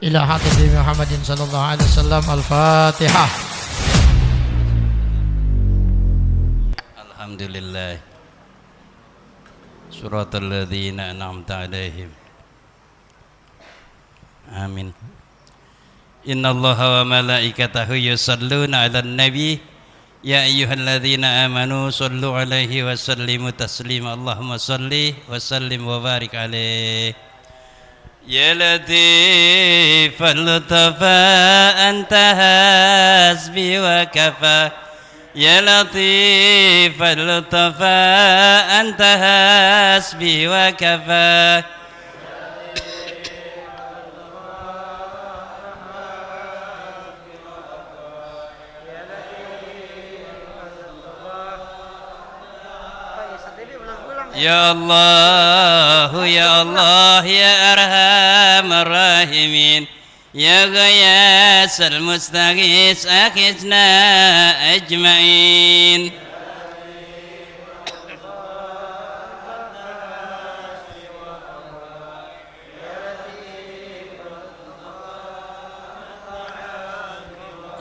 إلى حضرة محمد صلى الله عليه وسلم. الفاتحة. الحمد لله صراط الذين أنعمت عليهم آمين. إن الله وملائكته يصلون على النبي يا أيها الذين آمنوا صلوا عليه وسلموا تسليما. اللهم صل وسلم وبارك عليه. يا لطيف اللطفا أنت حسبي وكفى. يا لطيف اللطفا أنت حسبي وكفى. يا الله يا الله يا أرحم الراحمين يا غياث المستغيث أغثنا أجمعين.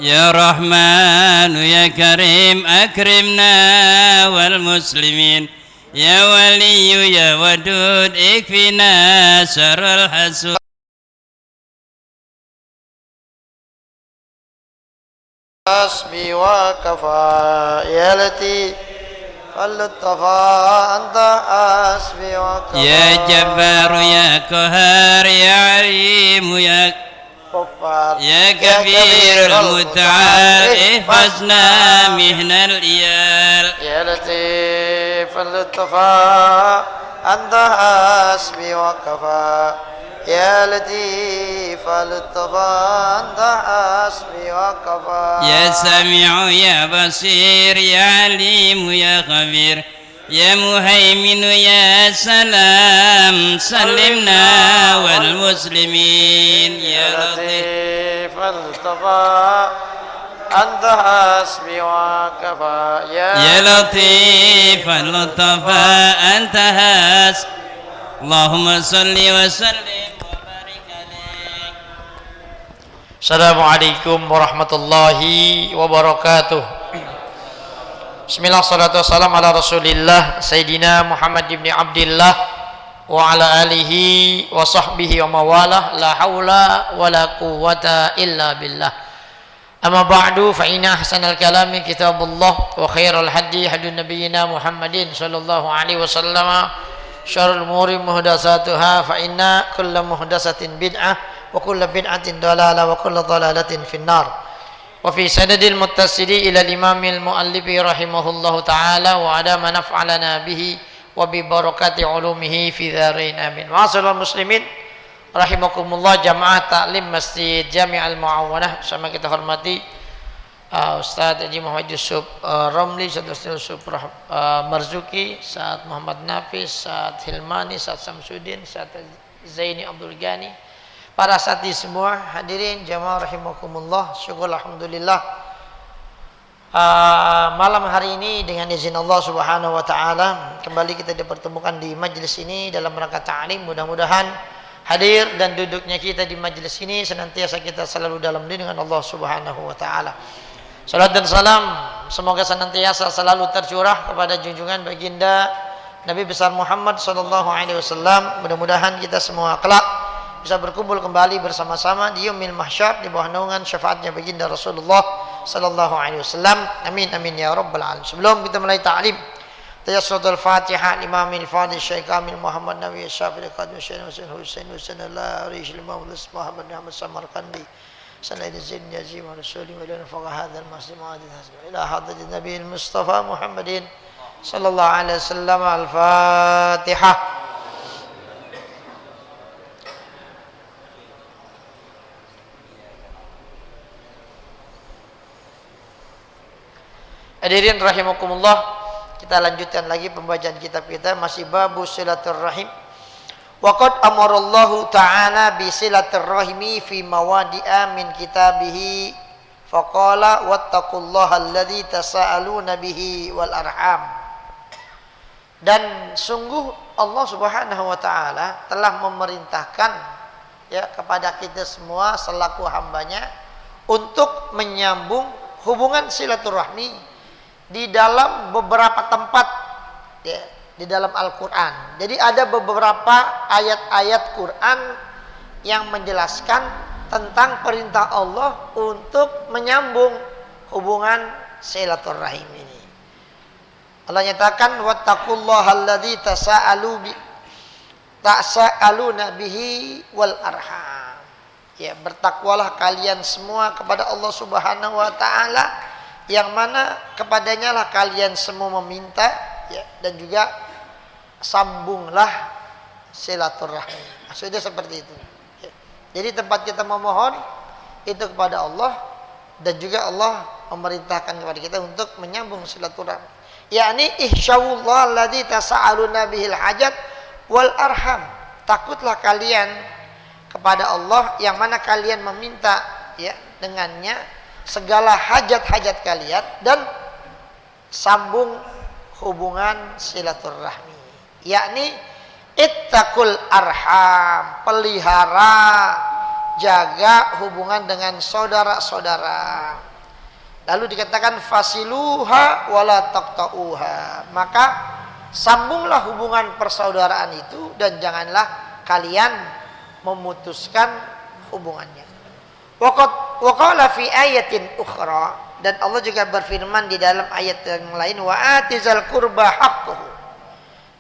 يا رحمن يا كريم أكرمنا والمسلمين. يا ولي يا ودود اكفنا شر الحسود. حسبي وكفى يا لطيف اللطفا أنت حسبي وكفى. يا جبار يا قهار يا عليم يا غفار يا كبير المتعال احفظنا مهن الإيال. يا لطيف اللطفا أنت حسبي وكفى. يا لطيف اللطفا أنت حسبي وكفى. يا سميع يا بصير يا عليم يا خبير يا مهيمن يا سلام سلمنا والمسلمين. يا لطيف اللطفا أنت حسبي وكفى. يا لطيف اللطفا أنت حسبي. اللهم صل وسلم وبارك عليك. Assalamualaikum warahmatullahi wabarakatuh. Bismillah, salatu wassalam ala rasulillah Sayyidina Muhammad ibn Abdillah wa ala alihi wa sahbihi wa mawalah. La hawla wa la quwwata illa billah. Amma ba'du, fa inna ahsanal kalami kitabullah wa khairal hadi hadi nabiyyina Muhammadin sallallahu alaihi wasallam. Syarrul umuri muhdatsatuha fa inna kulla muhdatsatin bid'ah wa kulla bid'atin dalalah wa kulla dalalatin finnar. Wa fi sanadil muttasili ila al-imamil muallifi rahimahullahu ta'ala wa adama naf'alana bihi wa bi barakati ulumihi fi dharain amin. Ma'asyiral muslimin rahimakumullah, jamaah taklim Masjid Jami' Al-Mu'awanah, sama kita hormati Ustaz Haji Muhammad Yusuf Romli, Ustaz Yusuf Marzuki, Ustaz Muhammad Nafis, Ustaz Hilmani, Ustaz Samsudin, Ustaz Zaini Abdul Ghani, para sati semua hadirin jamaah rahimakumullah. Syukur alhamdulillah, malam hari ini dengan izin Allah Subhanahu wa taala kembali kita dipertemukan di majelis ini dalam rangka ta'lim. Mudah-mudahan hadir dan duduknya kita di majelis ini senantiasa kita selalu dalam lindungan Allah Subhanahu wa taala. Salat dan salam semoga senantiasa selalu tercurah kepada junjungan baginda Nabi besar Muhammad sallallahu alaihi wasallam. Mudah-mudahan kita semua kelak bisa berkumpul kembali bersama-sama di yaumil mahsyar di bawah naungan syafaatnya baginda Rasulullah sallallahu alaihi wasallam. Amin amin ya rabbal alamin. Sebelum kita mulai ta'lim, tayassudul Fatihah Imamil Fadil Syekh Kamil Muhammad Nabi Syafi'i Qadim Syekh Husain Allah Rish Muhammad Muhammad Samarkandi Sayyid Zain Yazim Rasulih wa lana faqa hadzal masjid ma'adid hasbi ila hadratin Nabi Mustafa Muhammadin sallallahu alaihi wasallam. Al-Fatihah. Hadirin rahimakumullah, kita lanjutkan lagi pembacaan kitab kita, masih babu silaturrahim. Waqad amarallahu ta'ala bi silaturrahimi fi mawadi'a min kitabihi faqala wattaqullaha alladzi tasaaluna bihi wal arham. Dan sungguh Allah Subhanahu wa taala telah memerintahkan ya kepada kita semua selaku hambanya untuk menyambung hubungan silaturahmi di dalam beberapa tempat ya, di dalam Al-Qur'an. Jadi ada beberapa ayat-ayat Quran yang menjelaskan tentang perintah Allah untuk menyambung hubungan silaturahim ini. Allah nyatakan wattaqullahal ladzi tasaaluna bihi wal arham. Ya, bertakwalah kalian semua kepada Allah Subhanahu wa taala yang mana kepadanya lah kalian semua meminta ya, dan juga sambunglah silaturahmi. Maksudnya seperti itu. Ya. Jadi tempat kita memohon itu kepada Allah dan juga Allah memerintahkan kepada kita untuk menyambung silaturahmi. Yakni ihsyawullah alladzi tasaaluna bihil hajat wal arham. Takutlah kalian kepada Allah yang mana kalian meminta ya dengannya segala hajat-hajat kalian dan sambung hubungan silaturahmi. Yakni ittaqul arham, pelihara, jaga hubungan dengan saudara-saudara. Lalu dikatakan fasiluha wala taqta'uha. Maka sambunglah hubungan persaudaraan itu dan janganlah kalian memutuskan hubungannya. Wa qala fi ayatin ukhra, dan Allah juga berfirman di dalam ayat yang lain, wa atizal qurba haqqahu,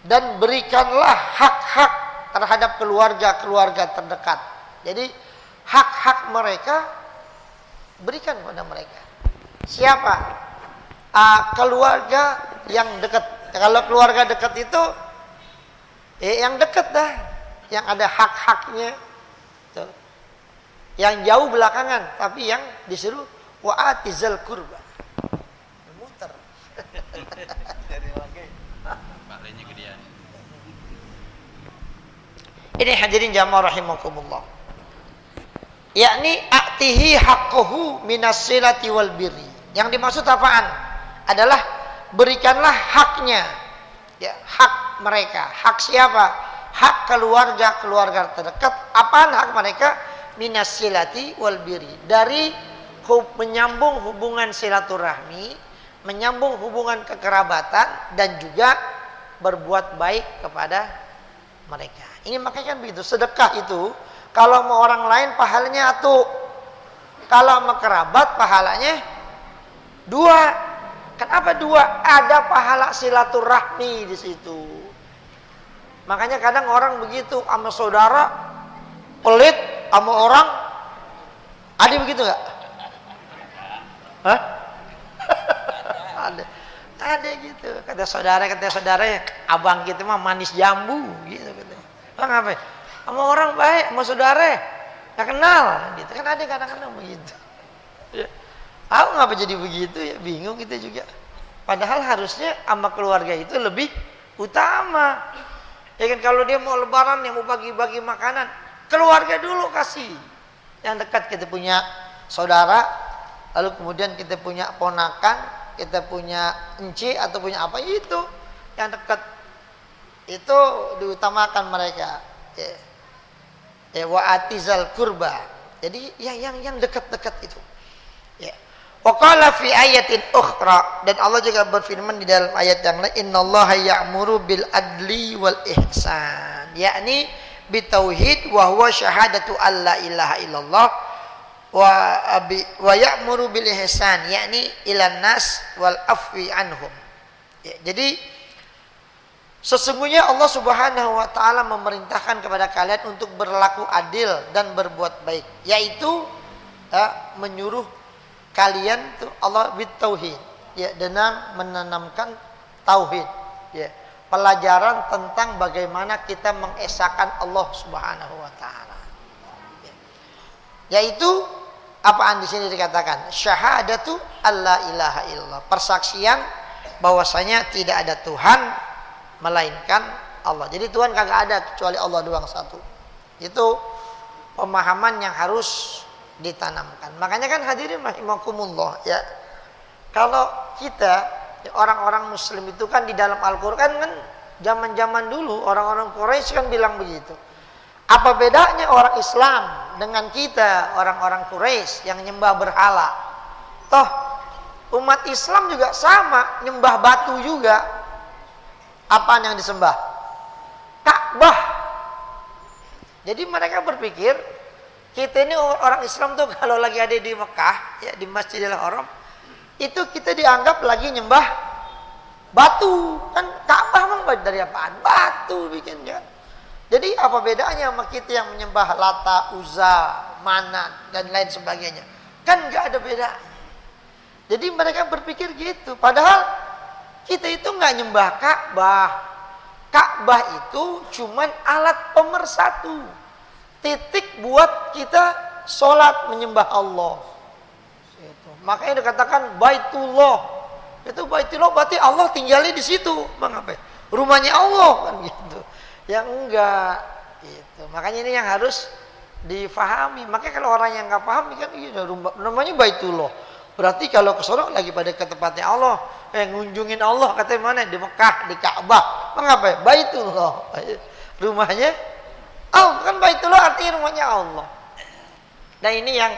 dan berikanlah hak-hak terhadap keluarga-keluarga terdekat. Jadi hak-hak mereka berikan kepada mereka. Siapa? Keluarga yang dekat. Kalau keluarga dekat itu yang dekat dah, yang ada hak-haknya. Tuh. Yang jauh belakangan, tapi yang disuruh wa'atizal kurba. Muter. Ini hadirin jamaah rahimakumullah. Yakni a'tihi haqqahu minas silati wal birri. Yang dimaksud apaan? Adalah berikanlah haknya. Ya, hak mereka. Hak siapa? Hak keluarga terdekat. Apaan hak mereka? Minas silati wal birri. Dari menyambung hubungan silaturahmi, menyambung hubungan kekerabatan, dan juga berbuat baik kepada mereka. Ini makanya kan begitu. Sedekah itu kalau mau orang lain pahalanya satu, kalau sama kerabat pahalanya dua. Kenapa dua? Ada pahala silaturahmi di situ. Makanya kadang orang begitu sama saudara pelit, sama orang ada begitu nggak? Hah? Ada gitu. Kata saudara, abang kita mah manis jambu gitu katanya. Bang apa? Sama orang baik, sama saudara nggak kenal gitu kan, ada kadang-kadang begitu. Ya. Aku ngapa jadi begitu ya, bingung kita juga. Padahal harusnya sama keluarga itu lebih utama. Ya kan, kalau dia mau lebaran, yang mau bagi-bagi makanan, keluarga dulu kasih. Yang dekat kita punya saudara, lalu kemudian kita punya ponakan, kita punya enci atau punya apa itu, yang dekat itu diutamakan mereka. Ya, wa atizal kurba. Jadi yang dekat-dekat itu. Ya. Wa qala fi ayatin ukhra, dan Allah juga berfirman di dalam ayat yang lain, innallaha ya'muru bil adli wal ihsan, yakni bitauhid wa huwa syahadatu alla ilaha illallah wa ya'muru bil ihsan, yakni ilan nas wal afwi anhum. Ya, jadi sesungguhnya Allah Subhanahu wa taala memerintahkan kepada kalian untuk berlaku adil dan berbuat baik, yaitu menyuruh kalian tuh Allah bitauhid, ya, dengan menanamkan tauhid, ya, pelajaran tentang bagaimana kita mengesahkan Allah Subhanahu wa taala. Ya. Yaitu apaan di sini dikatakan? Syahadatu alla ilaha illallah, persaksian bahwasanya tidak ada Tuhan melainkan Allah. Jadi Tuhan kagak ada kecuali Allah doang satu. Itu pemahaman yang harus ditanamkan. Makanya kan hadirin rahimakumullah, ya, kalau kita ya, orang-orang muslim itu kan di dalam Al-Qur'an kan zaman-zaman dulu orang-orang Quraisy kan bilang begitu. Apa bedanya orang Islam dengan kita orang-orang Quraisy yang nyembah berhala? Toh umat Islam juga sama, nyembah batu juga. Apaan yang disembah? Ka'bah. Jadi mereka berpikir kita ini orang Islam tuh kalau lagi ada di Mekah, ya di Masjidil Haram, itu kita dianggap lagi nyembah batu. Kan Ka'bah memang dari apaan? Batu bikinnya. Jadi apa bedanya sama kita yang menyembah Lata, Uzza, Manat dan lain sebagainya? Kan nggak ada beda. Jadi mereka berpikir gitu. Padahal kita itu nggak nyembah Ka'bah. Ka'bah itu cuman alat pemersatu. Titik buat kita sholat menyembah Allah. Itu. Makanya dikatakan Baitullah. Itu Baitullah berarti Allah tinggalnya di situ. Bang apa? Rumahnya Allah kan gitu. Yang enggak itu. Makanya ini yang harus difahami. Makanya kalau orang yang nggak paham kan iya namanya Baitullah. Berarti kalau ke sono lagi pada ke tempatnya Allah, ngunjungin Allah katanya mana? Di Mekah, di Ka'bah. Mengapa? Baitullah. Rumahnya Allah kan Baitullah artinya rumahnya Allah. Nah ini yang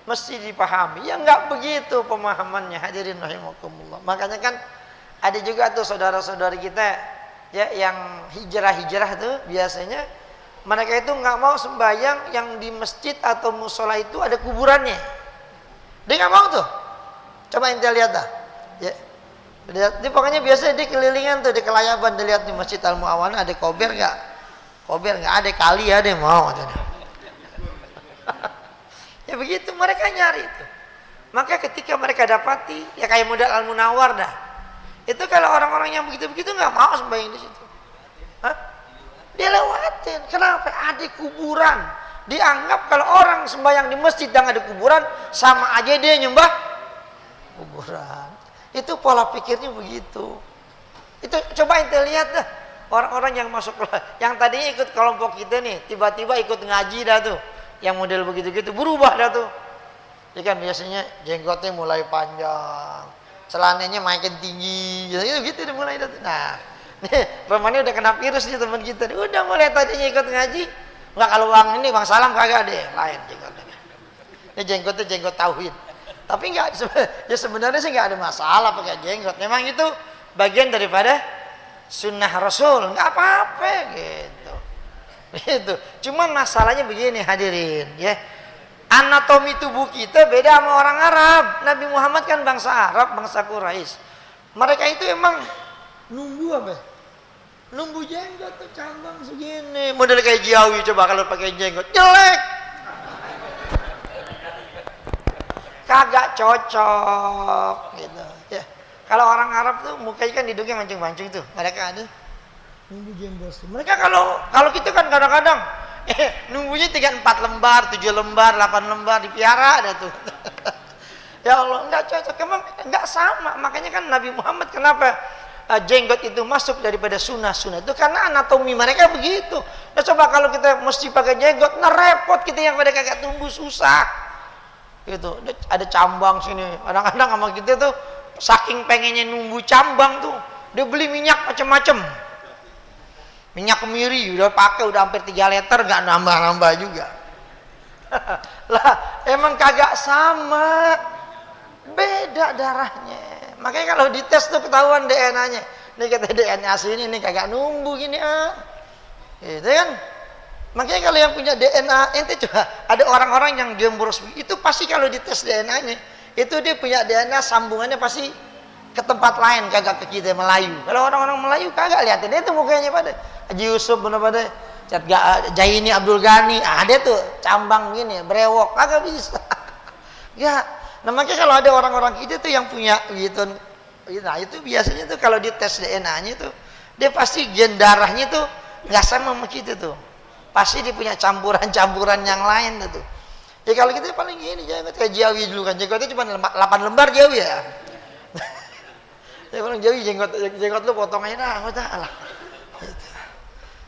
mesti dipahami. Ya enggak begitu pemahamannya, hadirin rahimakumullah. Makanya kan ada juga tuh saudara-saudari kita ya yang hijrah tuh biasanya mereka itu nggak mau sembahyang yang di masjid atau musola itu ada kuburannya. Dia nggak mau tuh. Coba ente lihat dah. Ya. Dia pokoknya biasa dia kelilingan tuh di Kelayaban, dia lihat di Masjid Al Muawana ada kober nggak? Kober nggak ada, kali ada yang mau katanya. Ya begitu mereka nyari itu. Maka ketika mereka dapati ya kayak modal Al Munawwar dah. Itu kalau orang-orang yang begitu-begitu nggak mau sembahyang di situ. Hah? Dia lewatin. Kenapa? Ada kuburan. Dianggap kalau orang sembahyang di masjid dan ada kuburan sama aja dia nyembah kuburan. Itu pola pikirnya begitu. Itu coba ente lihat dah orang-orang yang masuk yang tadinya ikut kelompok kita nih tiba-tiba ikut ngaji dah tuh. Yang model begitu-gitu berubah dah tuh. Ya kan biasanya jenggotnya mulai panjang. Celananya makin tinggi, gitu udah mulai. Nah, nih Romani udah kena virus nih teman kita. Udah mulai tadinya ikut ngaji, nggak kalau bang salam kagak deh, lain jenggotnya. Ini jenggotnya jenggot tauhid. Tapi nggak, ya sebenarnya sih nggak ada masalah pakai jenggot. Memang itu bagian daripada sunnah Rasul, nggak apa-apa gitu. Gitu. Cuman masalahnya begini hadirin, ya. Anatomi tubuh kita beda sama orang Arab. Nabi Muhammad kan bangsa Arab, bangsa Quraisy. Mereka itu emang numbu apa? Numbu jenggot tuh cabang segini. Model kayak Jiawi coba kalau pakai jenggot jelek. Kagak cocok gitu. Ya. Kalau orang Arab tuh mukanya kan hidungnya mancung-mancung tuh. Mereka ada numbu jenggot. Mereka kalau kita kan kadang-kadang nunggunya 3-4 lembar, 7 lembar, 8 lembar dipiara ada tuh. Ya Allah, enggak cocok, emang enggak sama. Makanya kan Nabi Muhammad kenapa jenggot itu masuk daripada sunnah itu karena anatomi mereka begitu. Nah coba kalau kita mesti pakai jenggot, nah repot kita yang pada kagak tumbuh susah. Gitu. Ada cambang sini. Kadang-kadang sama kita tuh saking pengennya nunggu cambang tuh, dia beli minyak macam-macam. Minyak kemiri udah pakai udah hampir 3 liter gak nambah-nambah juga. Lah emang kagak sama, beda darahnya. Makanya kalau dites tuh ketahuan DNA-nya. Ini kata DNA asli ini kagak numbuh gini gitu kan. Makanya kalau yang punya DNA ente coba ada orang-orang yang dia boros itu pasti kalau dites DNA-nya itu dia punya DNA sambungannya pasti ke tempat lain, kagak ke kita Melayu. Kalau orang-orang Melayu kagak liatin itu mukanya pada Haji Yusuf bener pada Jaini Abdul Ghani ada tuh cambang gini brewok kagak bisa. Ya, nah makanya kalau ada orang-orang kita tuh yang punya gitu, nah itu biasanya tuh kalau dites DNA-nya tuh dia pasti gen darahnya tuh nggak sama sama kita tuh. Pasti dia punya campuran-campuran yang lain tuh. Ya kalau kita paling gini jangan kayak Jawi dulu kan jenggotnya cuma 8 lembar Jawi ya. Ya paling Jawi jenggot lu potong aja dah, alah. Gitu.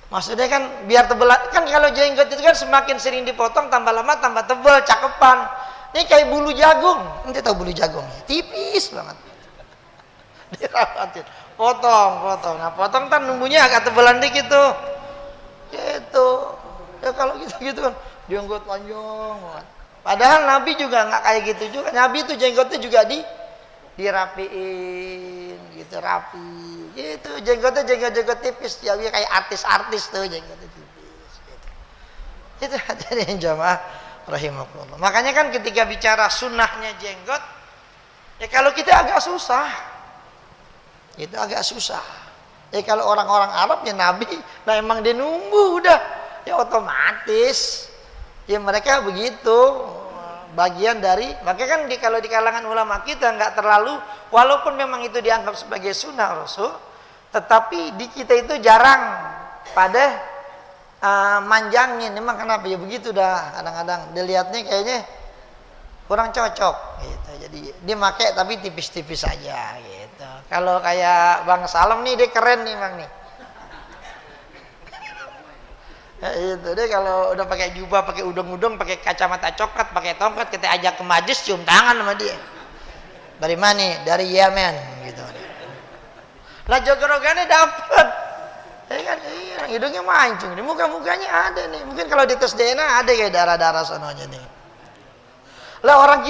Maksudnya kan biar tebel kan kalau jenggot itu kan semakin sering dipotong tambah lama tambah tebel cakepan. Ini kayak bulu jagung. Ente tahu bulu jagung? Tipis banget. Dirapatin. Potong. Nah, potong kan numbunya agak tebelan dikit tuh. Gitu. Ya kalau gitu kan jenggot panjang. Padahal Nabi juga nggak kayak gitu juga. Nabi itu jenggotnya juga dirapiin gitu, rapi gitu. Jenggotnya jenggot tipis, ya kayak artis-artis tuh jenggotnya tipis gitu. Itu hadirin jamaah rahimakumullah. Makanya kan ketika bicara sunnahnya jenggot, ya kalau kita agak susah. Itu agak susah. Ya kalau orang-orang Arab ya Nabi, nah emang dia nunggu udah, ya otomatis. Ya mereka begitu, bagian dari, makanya kan kalau di kalangan ulama kita nggak terlalu, walaupun memang itu dianggap sebagai sunnah Rasul, tetapi di kita itu jarang pada manjangin. Memang kenapa ya begitu dah, kadang-kadang dilihatnya kayaknya kurang cocok gitu. Jadi dia pakai tapi tipis-tipis aja gitu. Kalau kayak Bang Salam nih, dia keren nih Bang nih. Ya, itu deh kalau udah pakai jubah, pakai udung-udung, pakai kacamata coklat, pakai tongkat, kita ajak ke majlis cium tangan sama dia. Dari mana nih? Dari Yemen gitu. Lah jogorogannya dapat. Ya kan, iya, hidungnya mancung. Di muka-mukanya ada nih. Mungkin kalau di tes DNA ada kayak darah-darah sononya nih. Lah orang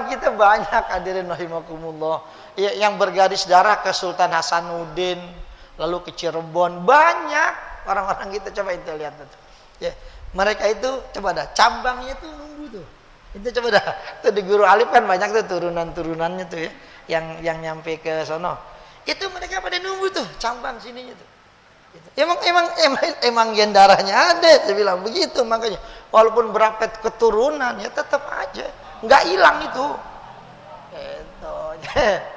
kita banyak hadirin rahimakumullah. Ya, yang bergaris darah ke Sultan Hasanuddin, lalu ke Cirebon, banyak. Orang-orang kita coba itu lihat tuh. Ya, mereka itu coba dah cabangnya tuh nunggu tuh. Itu coba dah. Tuh di Guru Alif kan banyak tuh turunan-turunannya tuh ya, yang nyampe ke sono. Itu mereka pada nunggu tuh cabang sininya tuh. Gitu. Emang gen darahnya ada, saya bilang begitu makanya. Walaupun berapa keturunan ya tetap aja nggak hilang itu. Gitu.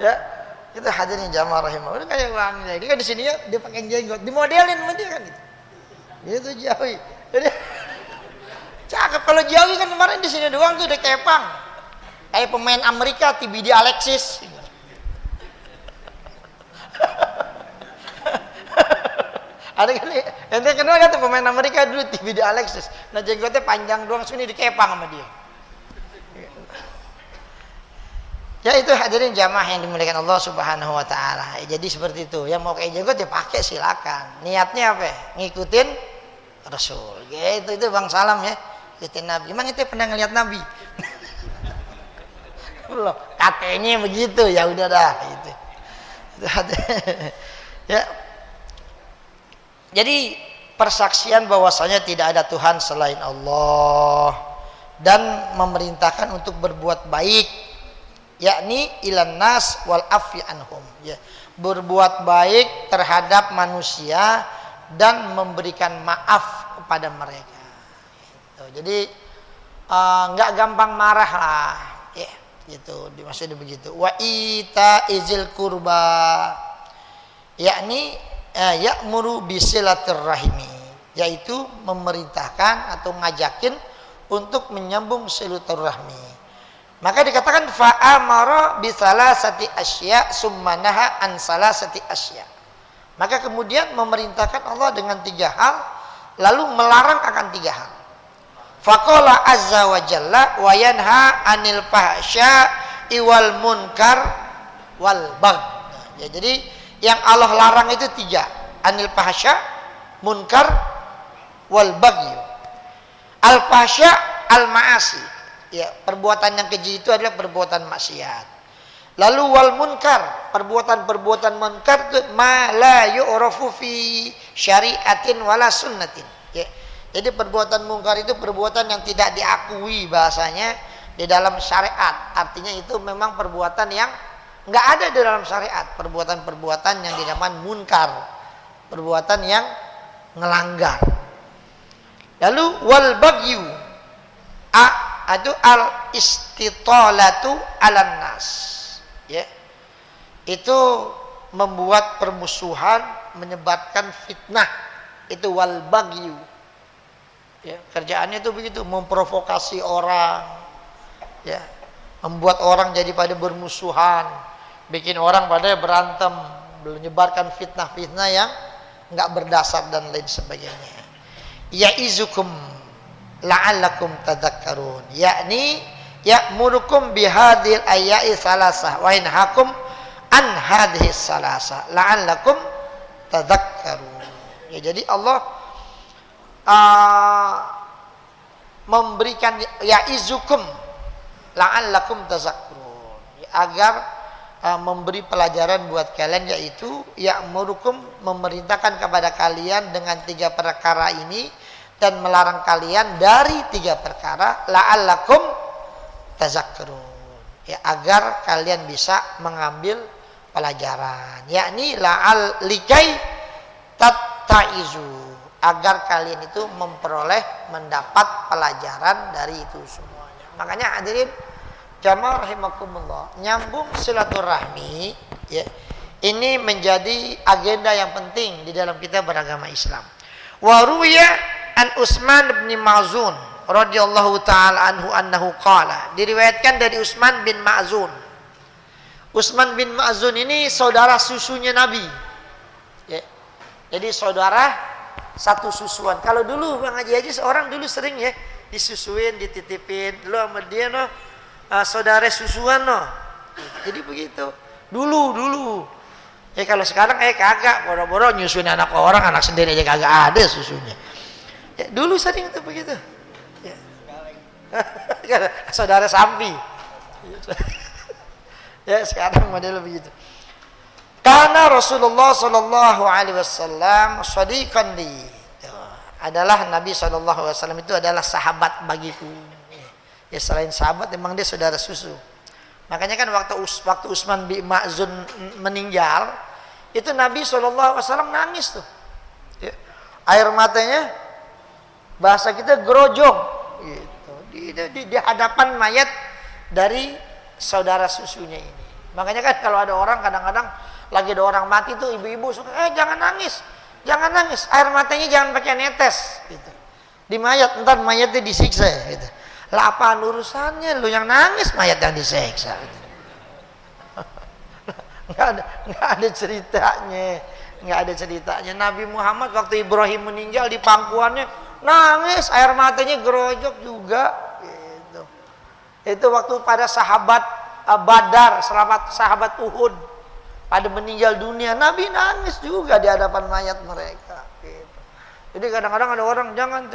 Ya. Itu hadirin jamaah rahimahullah, kayak orangnya. Dia kan di sini ya, dia pakai jenggot, dimodelin sama dia kan gitu. Itu Jawi. Jadi cakep. Kalau Jawi kan kemarin di sini doang tuh udah kepang. Kayak pemain Amerika TBD Alexis. Ada kan nih, ente kenal kan tuh pemain Amerika dulu TBD Alexis. Nah jenggotnya panjang doang, sini dikepang sama dia. Ya itu hadirin jamaah yang dimuliakan Allah Subhanahu wa taala. Jadi seperti itu. Yang mau kayak jenggot ya pakai silakan. Niatnya apa? Ngikutin Rasul. Gitu itu Bang Salam ya. Ngikutin Nabi. Emang itu pernah ngelihat Nabi? Belum. Katanya begitu, ya udah dah gitu. Ya. Jadi persaksian bahwasanya tidak ada Tuhan selain Allah dan memerintahkan untuk berbuat baik, yakni ilan nas wal afi anhum, ya, berbuat baik terhadap manusia dan memberikan maaf kepada mereka. Gitu. Jadi nggak gampang marah lah, ya, gitu. Maksudnya begitu. Wa ita izil kurba, yakni ya'muru bisilaturrahimi, yaitu memerintahkan atau ngajakin untuk menyambung silaturahmi. Maka dikatakan fa'amara bi salasati asya summa naha an salasati asya. Maka kemudian memerintahkan Allah dengan 3 hal, lalu melarang akan 3 hal. Faqala azza wa jalla wa yanha anil fahsya'i wal munkar wal bagh. Ya, jadi yang Allah larang itu 3, anil fahsya, munkar wal bagh. Al fahsya al ma'asi, ya, perbuatan yang keji itu adalah perbuatan maksiat. Lalu wal munkar, perbuatan-perbuatan munkar itu ma la yu'rafu fi syari'atin wala sunnatin, ya. Jadi perbuatan munkar itu perbuatan yang tidak diakui bahasanya di dalam syariat. Artinya itu memang perbuatan yang enggak ada di dalam syariat, perbuatan-perbuatan yang dinamakan munkar, perbuatan yang ngelanggar. Lalu wal baghyu itu al istitalatu alan nas, ya, itu membuat permusuhan, menyebarkan fitnah, itu wal baghyu, ya, kerjaannya itu begitu, memprovokasi orang, ya, membuat orang jadi pada bermusuhan, bikin orang pada berantem, menyebarkan fitnah-fitnah yang enggak berdasar dan lain sebagainya. Ya'izukum la'allakum tadhakkarun, yakni ya'murukum bihadhil ayya'i salasah wa inhakum an hadhihi salasah la'allakum tadhakkarun. Ya, jadi Allah memberikan ya'izukum la'allakum tazakkurun, agar memberi pelajaran buat kalian, yaitu ya'murukum, memerintahkan kepada kalian dengan 3 perkara ini dan melarang kalian dari 3 perkara, la'allakum tazakkurun, ya, agar kalian bisa mengambil pelajaran, yakni la'al likai tattaizu, agar kalian itu memperoleh, mendapat pelajaran dari itu semuanya. Makanya hadirin jamaah rahimakumullah, nyambung silaturahmi, ya, ini menjadi agenda yang penting di dalam kita beragama Islam. Wa ruwiya an Utsman bin Maz'un radhiyallahu taala anhu annahu qala, diriwayatkan dari Utsman bin Maz'un. Utsman bin Maz'un ini saudara susunya Nabi, ya. Jadi saudara satu susuan. Kalau dulu Bang Haji seorang dulu sering ya disusuin, dititipin, lu sama dia no, saudara susuan no. Jadi begitu. Dulu. Ya kalau sekarang kagak, boro-boro nyusuin anak orang, anak sendiri aja kagak ada susunya. Ya, dulu sering itu begitu. Ya. Saudara sampi. Ya, sekarang model begitu. Karena Rasulullah sallallahu alaihi wasallam shadiqan li, adalah Nabi sallallahu alaihi wasallam itu adalah sahabat bagiku. Ya, selain sahabat memang dia saudara susu. Makanya kan waktu Utsman bin Maz'un meninggal, itu Nabi sallallahu alaihi wasallam nangis tuh. Ya. Air matanya bahasa kita gerojong gitu. Di hadapan mayat dari saudara susunya ini. Makanya kan kalau ada orang kadang-kadang lagi ada orang mati tuh ibu-ibu suka jangan nangis, air matanya jangan pakai netes gitu. Di mayat, ntar mayatnya disiksa gitu. Lah apaan urusannya, lu yang nangis, mayat yang disiksa gitu. Nggak ada ceritanya. Nabi Muhammad waktu Ibrahim meninggal di pangkuannya nangis, air matanya gerojok juga gitu. Itu waktu pada sahabat Badar, sahabat Uhud pada meninggal dunia, Nabi nangis juga di hadapan mayat mereka gitu. Jadi kadang-kadang ada orang jangan,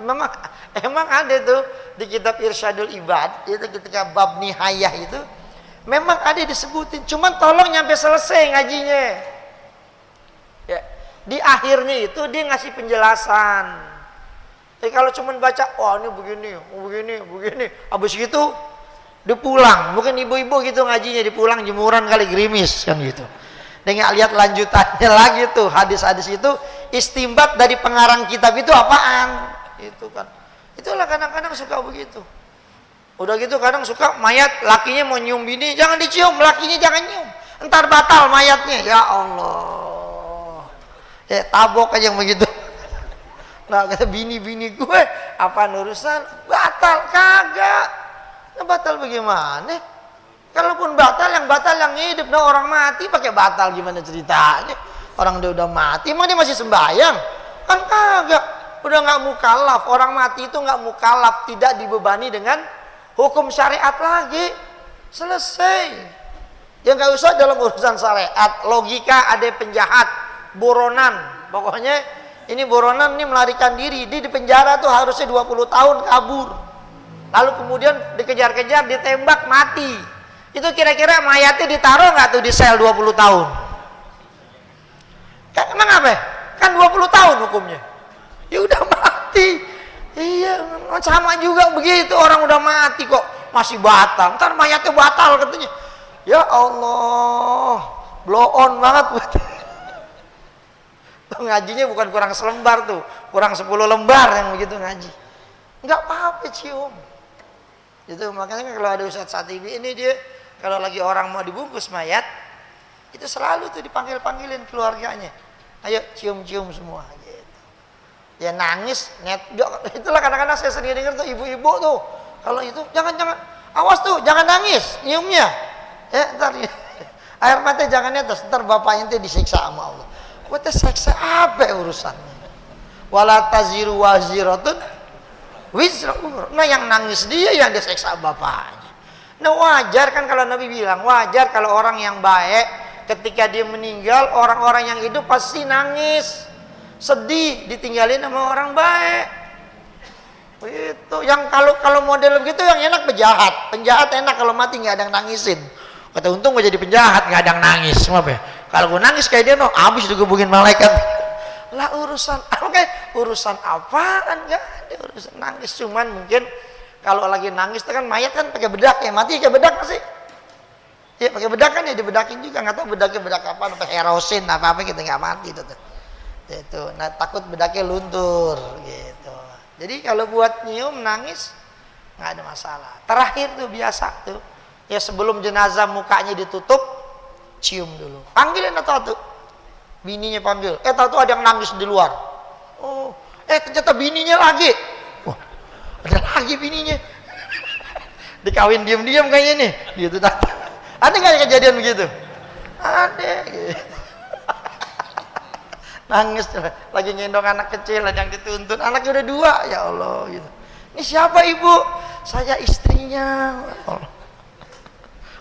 emang ada tuh di kitab Irsyadul Ibad itu ketika bab nihayah itu memang ada disebutin, cuman tolong nyampe selesai ngajinya ya. Di akhirnya itu dia ngasih penjelasan. Tapi kalau cuman baca ini begini habis gitu dipulang, mungkin ibu-ibu gitu ngajinya dipulang jemuran kali gerimis kan gitu. Dia nggak lihat lanjutannya lagi tuh, hadis-hadis itu istimbat dari pengarang kitab itu apaan itu kan. Itulah kadang-kadang suka begitu. Udah gitu kadang suka mayat lakinya mau nyium bini jangan dicium, lakinya jangan nyium, entar batal mayatnya. Ya Allah, ya tabok aja yang begitu. Nah kata bini gue apaan urusan batal, kagak. Nah, batal bagaimana? Kalaupun batal yang hidup, nah orang mati pakai batal gimana ceritanya? Orang dia udah mati, emang dia masih sembahyang? Kan kagak, udah nggak mukallaf. Orang mati itu nggak mukallaf, tidak dibebani dengan hukum syariat lagi. Selesai. Ya nggak usah dalam urusan syariat, logika ada penjahat, buronan. Pokoknya ini buronan ini melarikan diri, dia di penjara tuh harusnya 20 tahun kabur. Lalu kemudian dikejar-kejar, ditembak, mati. Itu kira-kira mayatnya ditaruh nggak tuh di sel 20 tahun? Kan emang apa? Kan 20 tahun hukumnya. Ya udah mati. Iya, sama juga begitu, orang udah mati kok masih batal. Ntar mayatnya batal katanya. Ya Allah, blow on banget. Tuh ngajinya bukan kurang selembar tuh, kurang 10 lembar yang begitu ngaji. Nggak apa-apa cium. Itu makanya kalau ada Ustadz Satibi ini dia kalau lagi orang mau dibungkus mayat itu selalu tuh dipanggilin keluarganya, ayo cium-cium semua gitu. Ya nangis itulah kadang-kadang saya sendiri dengar tuh ibu-ibu tuh kalau itu jangan awas tuh jangan nangis nyiumnya ya ntar air mata jangan netes, ntar bapaknya tuh disiksa sama Allah. Gua teh seksa apa urusannya? Wala taziru waziratun wizra umur. Nah yang nangis dia yang disiksa bapaknya. Nah wajar kan kalau Nabi bilang wajar kalau orang yang baik ketika dia meninggal, orang-orang yang hidup pasti nangis, sedih ditinggalin sama orang baik. Itu yang kalau model begitu yang enak penjahat enak kalau mati nggak ada yang nangisin. Kata untung gue jadi penjahat nggak ada yang nangis. Kenapa ya? Kalau gue nangis kayak dia habis dihubungin malaikat. Lah urusan apaan? Nggak ada urusan nangis, cuman mungkin kalau lagi nangis itu kan mayat kan pakai bedak ya, mati pakai bedak masih. Ya pakai bedak kan ya dibedakin juga, nggak tahu bedaknya bedak apa, herosin apa kita nggak mati itu tuh. Itu, nah takut bedaknya luntur gitu. Jadi kalau buat nyium nangis nggak ada masalah. Terakhir tuh biasa tuh ya sebelum jenazah mukanya ditutup cium dulu. Panggilin atau tuh bininya panggil. Tahu ada yang nangis di luar. Oh, ternyata bininya lagi. Wah, ada lagi bininya. Dikawin diam-diam kayaknya nih. Gitu tak. Ada nggak kejadian begitu? Ada. Gitu. Nangis lagi ngendong anak kecil yang dituntun, anaknya udah 2, ya Allah gitu. Ini siapa ibu? Saya istrinya.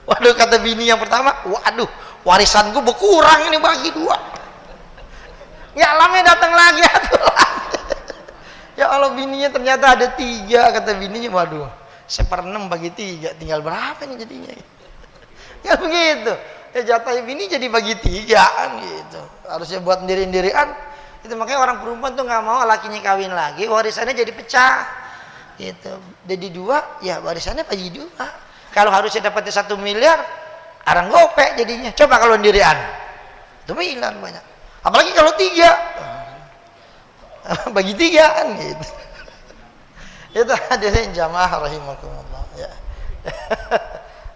Waduh, kata bini yang pertama, waduh warisan gue berkurang ini bagi 2. Ya alamnya datang lagi ya Allah, bininya ternyata ada 3, kata bininya. Waduh, 1/6 bagi 3 tinggal berapa nih jadinya? Ya begitu. Ya jatah bini jadi bagi 3 kan gitu. Harusnya buat sendiri-sendirian. Itu makanya orang perempuan tuh nggak mau lakinya kawin lagi, warisannya jadi pecah. Gitu. Jadi 2, ya warisannya bagi 2. Kalau harusnya dapatnya 1 miliar, arang gopek jadinya. Coba kalau sendirian. Itu miliar banyak. Apalagi kalau 3. Bagi 3 kan gitu. Itu hadirin jamaah rahimakumullah ya.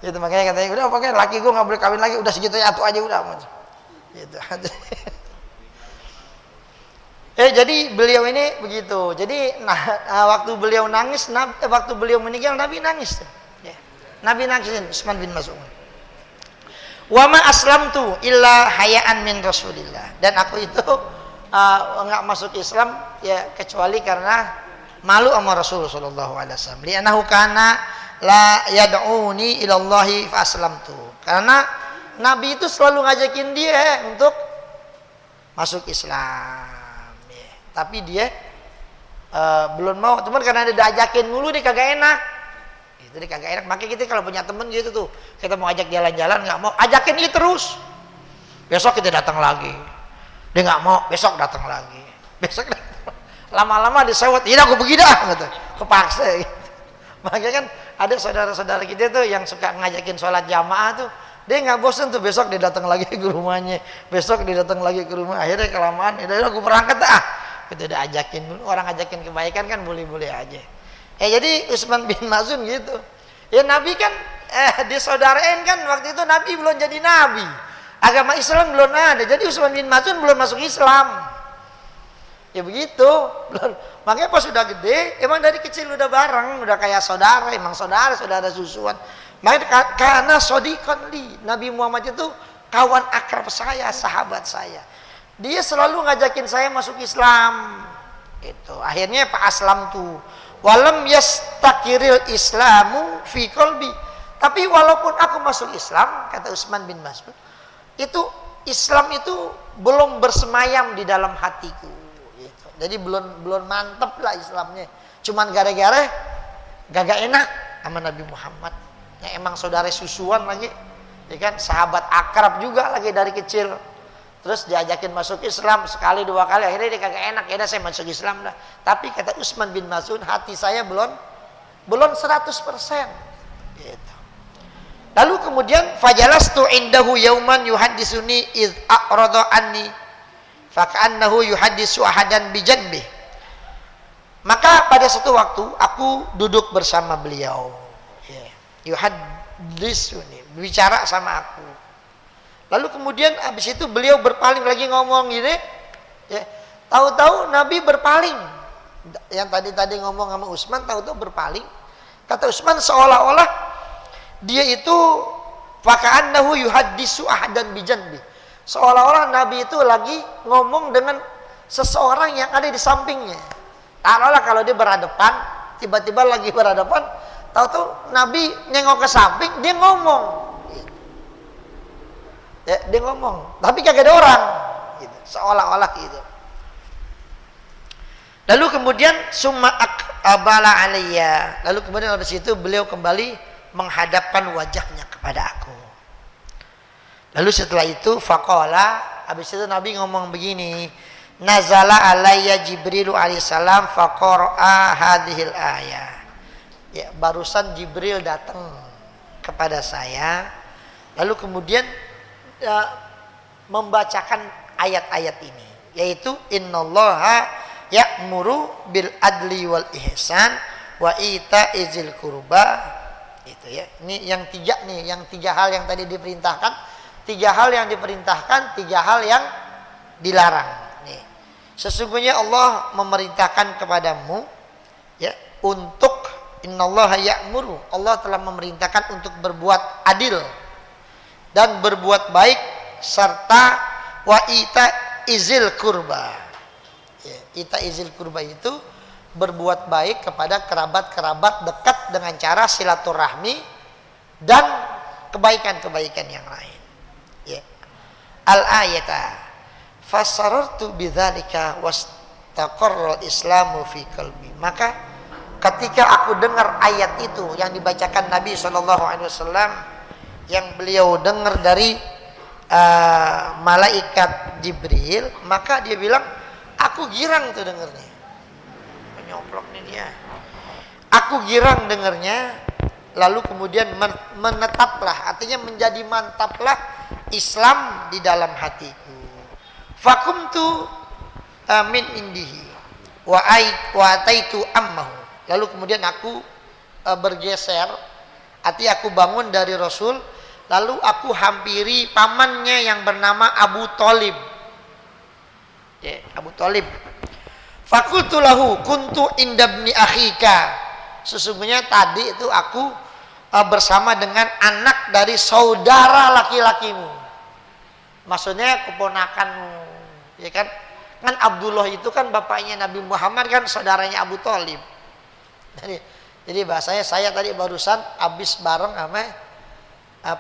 Itu makanya katanya udah pokoknya laki gue nggak boleh kawin lagi, udah segitu ya aja udah gitu. Jadi beliau ini begitu. Jadi waktu beliau nangis, waktu beliau meninggal Nabi nangis tuh. Ya. Nabi nangisin Utsman bin Maz'un. Wa ma aslamtu illa hayaan min Rasulillah. Dan aku itu nggak masuk Islam ya kecuali karena malu sama Rasul sallallahu alaihi wasallam. Li'annahu kana la yad'uni ilallahi fa aslamtu. Karena Nabi itu selalu ngajakin dia untuk masuk Islam ya. Tapi dia belum mau, cuman karena dia diajakin mulu dia kagak enak. Itu dia kagak enak. Makanya kita kalau punya temen gitu tuh, kita mau ajak jalan-jalan nggak mau, ajakin dia terus. Besok kita datang lagi. Dia nggak mau, besok datang lagi. Besok datang. Lama-lama disewot, "Iya aku pergi dah," gitu. Kepaksa gitu. Makanya kan ada saudara-saudara kita tuh yang suka ngajakin sholat jamaah tuh, dia nggak bosan tuh, besok dia datang lagi ke rumahnya, besok dia datang lagi ke rumah. Akhirnya kelamaan, udah aku berangkat kita udah ajakin dulu. Orang ajakin kebaikan kan boleh-boleh aja. Jadi Utsman bin Maz'un gitu ya, Nabi kan disaudarain kan, waktu itu Nabi belum jadi nabi, agama Islam belum ada, jadi Utsman bin Maz'un belum masuk Islam ya begitu. Makanya pas sudah gede, emang dari kecil udah bareng, udah kayak saudara, emang saudara susuan. Makanya karena sodikon li, Nabi Muhammad itu kawan akrab saya, sahabat saya. Dia selalu ngajakin saya masuk Islam. Gitu. Akhirnya Pak Aslam tuh, walam yastakiril Islamu fi qalbi. Tapi walaupun aku masuk Islam, kata Utsman bin Maz'un, itu Islam itu belum bersemayam di dalam hatiku. Jadi belum mantep lah Islamnya. Cuman gara-gara gak enak sama Nabi Muhammad. Ya emang saudara susuan lagi, ya kan, sahabat akrab juga lagi dari kecil. Terus diajakin masuk Islam sekali 2 kali, akhirnya dia kagak enak. Ya udah saya masuk Islam dah. Tapi kata Utsman bin Maz'un, hati saya belum 100%. Gitu. Lalu kemudian fajalastu indahu yauman yuhaddisuni id a'rada anni faka'annahu yuhaddisu ahadan bijanbih. Maka pada satu waktu aku duduk bersama beliau, yuhaddisuni, bicara sama aku. Lalu kemudian habis itu beliau berpaling lagi ngomong gini, ya. Tahu-tahu Nabi berpaling. Yang tadi ngomong sama Utsman, tahu-tahu berpaling. Kata Utsman seolah-olah dia itu faka'annahu yuhaddisu ahadan bijanbih. Seolah-olah Nabi itu lagi ngomong dengan seseorang yang ada di sampingnya. Taruhlah kalau dia berhadapan, tiba-tiba lagi berhadapan, tahu-tahu Nabi nengok ke samping, dia ngomong. Ya, dia ngomong, tapi kagak ada orang. Gitu. Seolah-olah gitu. Lalu kemudian abala alayya. Lalu kemudian dari situ beliau kembali menghadapkan wajahnya kepada aku. Lalu setelah itu faqala, habis itu Nabi ngomong begini, nazala alayya Jibril alaihissalam faqara'a hadhil ayah. Ya, barusan Jibril datang kepada saya, lalu kemudian membacakan ayat-ayat ini, yaitu innallaha ya'muru bil adli wal ihsan wa ita'izil qurba. Itu ya. Ini yang tiga hal yang tadi diperintahkan, tiga hal yang diperintahkan, tiga hal yang dilarang. Nih. Sesungguhnya Allah memerintahkan kepadamu ya untuk innallaha ya'muru, Allah telah memerintahkan untuk berbuat adil dan berbuat baik serta wa ita'izil qurba. Ya, ita'izil qurba itu berbuat baik kepada kerabat-kerabat dekat dengan cara silaturahmi dan kebaikan-kebaikan yang lain. Ya. Al-ayata fasarartu bidzalika wastaqarra al-islamu fi qalbi. Maka ketika aku dengar ayat itu yang dibacakan Nabi SAW, yang beliau dengar dari malaikat Jibril, maka dia bilang, aku girang tuh dengarnya. Menyoplok nih dia. Aku girang dengarnya, lalu kemudian menetaplah, artinya menjadi mantaplah Islam di dalam hatiku. Fakumtu min indihi wa ataitu ammahu. Lalu kemudian aku bergeser, artinya aku bangun dari Rasul, lalu aku hampiri pamannya yang bernama Abu Thalib. Ya, Abu Thalib. Fakultu lahu kuntu indabni akhika. Sesungguhnya tadi itu aku bersama dengan anak dari saudara laki-lakimu. Maksudnya keponakanmu, ya kan? Kan Abdullah itu kan bapaknya Nabi Muhammad, kan saudaranya Abu Thalib. Jadi bahasanya saya tadi barusan habis bareng sama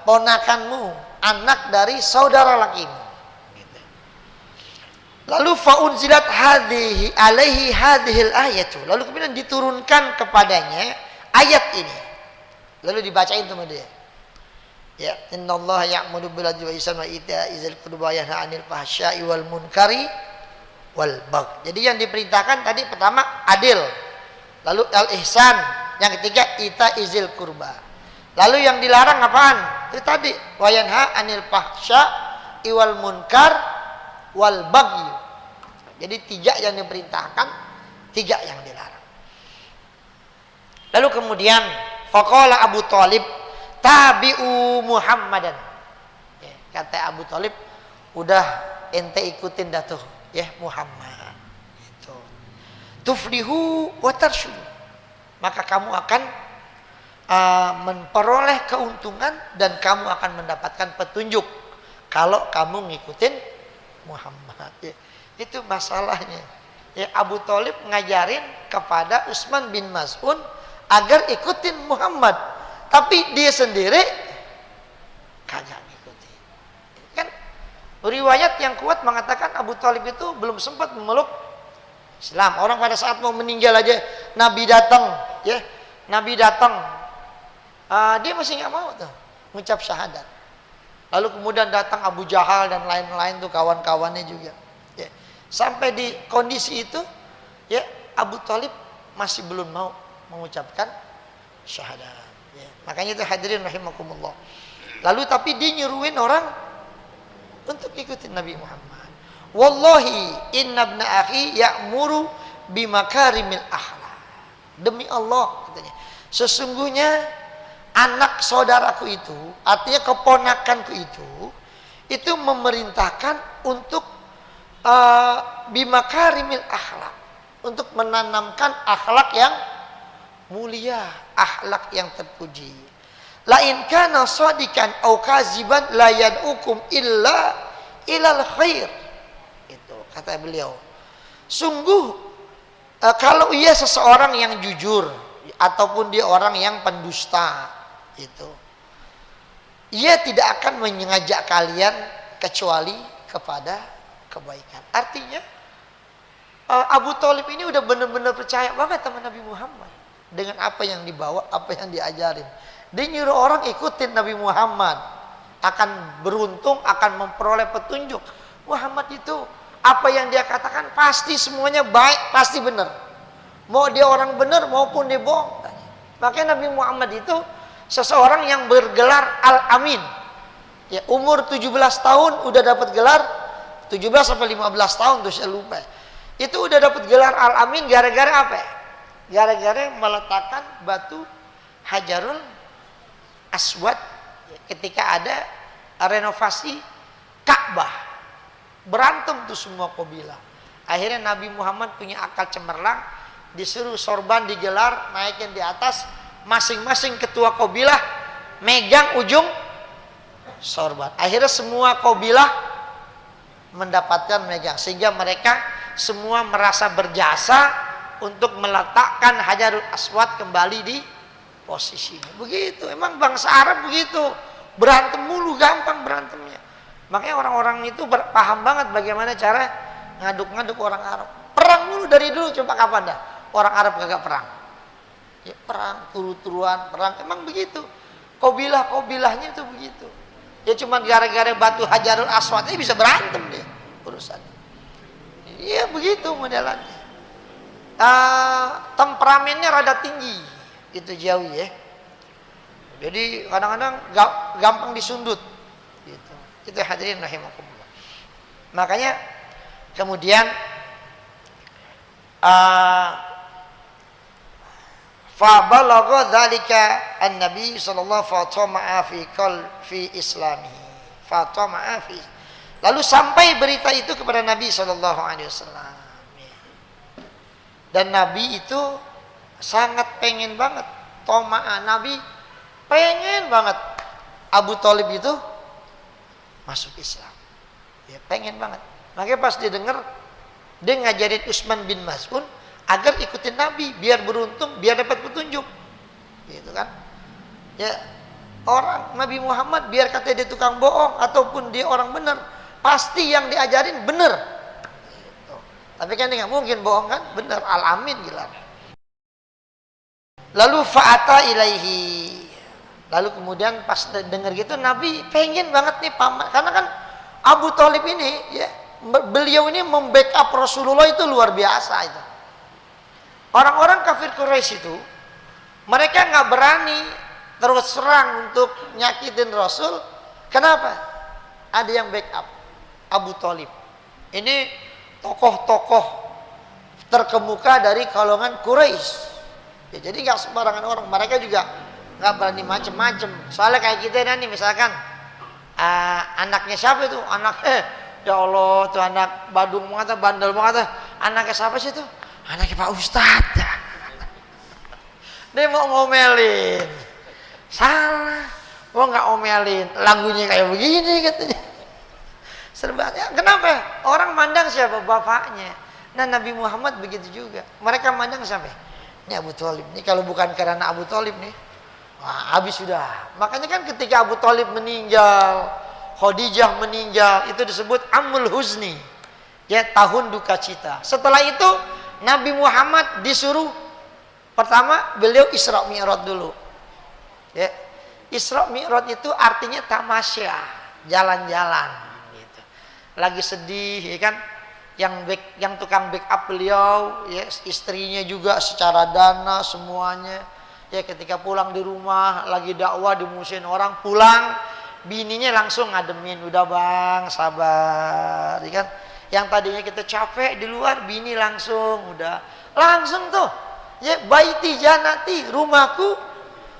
ponakanmu, anak dari saudara lakimu. Lalu faunzilat hadhihi alaihi hadhil ayatu. Lalu kemudian diturunkan kepadanya ayat ini. Lalu dibacain sama dia. Ya, innallaha ya'muru bil adli wal ihsani wa ita'izil qurba wa yanha 'anil fahsya'i wal munkari wal baghi. Jadi yang diperintahkan tadi pertama adil. Lalu al-ihsan, yang ketiga ita'izil qurba. Lalu yang dilarang apaan? Itu tadi wa yanha 'anil fahsya'i wal munkar wal baghi. Jadi 3 yang diperintahkan, 3 yang dilarang. Lalu kemudian faqala Abu Thalib tabi'u Muhammadan. Ya, kata Abu Thalib, udah ente ikutin dah tuh ya Muhammad. Itu. Tuflihu wa tarshudu. Maka kamu akan memperoleh keuntungan dan kamu akan mendapatkan petunjuk kalau kamu ngikutin Muhammad. Ya, itu masalahnya. Ya, Abu Thalib ngajarin kepada Utsman bin Maz'un agar ikutin Muhammad, tapi dia sendiri kagak ngikutin. Kan riwayat yang kuat mengatakan Abu Thalib itu belum sempat memeluk Islam. Orang pada saat mau meninggal aja Nabi datang, ya. Nabi datang. Dia masih nggak mau tuh mengucap syahadat. Lalu kemudian datang Abu Jahal dan lain-lain tuh kawan-kawannya juga. Ya. Sampai di kondisi itu, ya Abu Thalib masih belum mau mengucapkan syahadat. Ya. Makanya itu hadirin rahimakumullah. Lalu tapi dia nyuruhin orang untuk ikutin Nabi Muhammad. Wallahi inna ibna akhi ya'muru bimakarimil akhlak. Demi Allah katanya, sesungguhnya anak saudaraku itu, artinya keponakanku itu memerintahkan untuk bimakarimil akhlak, untuk menanamkan akhlak yang mulia, akhlak yang terpuji. La in kana shadikan au kaziban la yad'ukum illa ilal khair. Itu kata beliau. Sungguh kalau ia seseorang yang jujur ataupun dia orang yang pendusta, itu ia tidak akan mengajak kalian kecuali kepada kebaikan. Artinya Abu Thalib ini udah benar-benar percaya banget sama Nabi Muhammad dengan apa yang dibawa, apa yang diajarin. Dia nyuruh orang ikutin Nabi Muhammad, akan beruntung, akan memperoleh petunjuk. Muhammad itu apa yang dia katakan pasti semuanya baik, pasti benar. Mau dia orang benar maupun dia bohong. Makanya Nabi Muhammad itu seseorang yang bergelar Al-Amin. Ya, umur 17 tahun udah dapat gelar, 17 sampai 15 tahun tuh saya lupa. Itu udah dapat gelar Al-Amin gara-gara apa? Gara-gara meletakkan batu Hajarul Aswad ketika ada renovasi Ka'bah. Berantem tuh semua kabilah. Akhirnya Nabi Muhammad punya akal cemerlang, disuruh sorban digelar, naikin di atas, masing-masing ketua kabilah megang ujung sorban. Akhirnya semua kabilah mendapatkan megang, sehingga mereka semua merasa berjasa untuk meletakkan Hajarul Aswad kembali di posisinya. Begitu, emang bangsa Arab begitu, berantem mulu, gampang berantemnya. Makanya orang-orang itu paham banget bagaimana cara ngaduk-ngaduk orang Arab. Perang mulu dari dulu, coba kapan dah orang Arab kagak perang? Ya perang, turu-turuan, perang, emang begitu. Kabilah-kabilahnya itu begitu. Ya cuma gara-gara batu Hajarul Aswad ini bisa berantem dia urusannya. Iya begitu modelannya. Temperamennya rada tinggi, gitu jauh ya. Jadi kadang-kadang gampang disundut. Gitu. Itu hadirin rahimakumullah. Makanya kemudian fa balagha dzalika an-nabi sallallahu alaihi wasallam fi islamihi. Fatama'a fi. Lalu sampai berita itu kepada Nabi sallallahu alaihi wasallam. Dan Nabi itu sangat pengen banget, Nabi pengen banget Abu Thalib itu masuk Islam. Ya pengen banget. Makanya pas dia dengar, dia ngajarin Utsman bin Mas'un agar ikutin Nabi biar beruntung, biar dapat petunjuk. Gitu kan? Ya, orang Nabi Muhammad biar kata dia tukang bohong ataupun dia orang benar, pasti yang diajarin benar. Gitu. Tapi kan dia nggak mungkin bohong kan? Benar, Al-Amin gelar. Lalu fa'ata ilaihi. Lalu kemudian pas dengar gitu Nabi pengen banget nih paman, karena kan Abu Thalib ini ya, beliau ini membackup Rasulullah itu luar biasa itu. Orang-orang kafir Quraisy itu mereka nggak berani terus serang untuk nyakitin Rasul. Kenapa? Ada yang backup Abu Thalib. Ini tokoh-tokoh terkemuka dari kalangan Quraisy. Ya, jadi nggak sembarangan orang. Mereka juga nggak berani macem-macem. Soalnya kayak kita nih misalkan anaknya siapa itu? Ya Allah tuh anak badung banget, bandel banget. Anaknya siapa sih itu? Anaknya Pak Ustadz. Dia mau ngomelin. Salah. Gua nggak omelin. Lagunya kayak begini katanya. Serba. Ya, kenapa? Orang mandang siapa? Bapaknya. Nah Nabi Muhammad begitu juga. Mereka mandang siapa? Ini Abu Thalib. Ini kalau bukan karena Abu Thalib nih, wah, habis sudah. Makanya kan ketika Abu Thalib meninggal, Khadijah meninggal, itu disebut Amul Huzni. Ya, tahun duka cita. Setelah itu Nabi Muhammad disuruh pertama beliau Isra Mi'raj dulu. Ya. Isra Mi'raj itu artinya tamasya, jalan-jalan gitu. Lagi sedih ya kan, yang tukang backup beliau ya, istrinya juga secara dana semuanya. Ya ketika pulang di rumah lagi dakwah dimusuhin orang, pulang bininya langsung ngademin, udah bang sabar ya kan. Yang tadinya kita capek di luar, bini langsung tuh ya, baiti janati, rumahku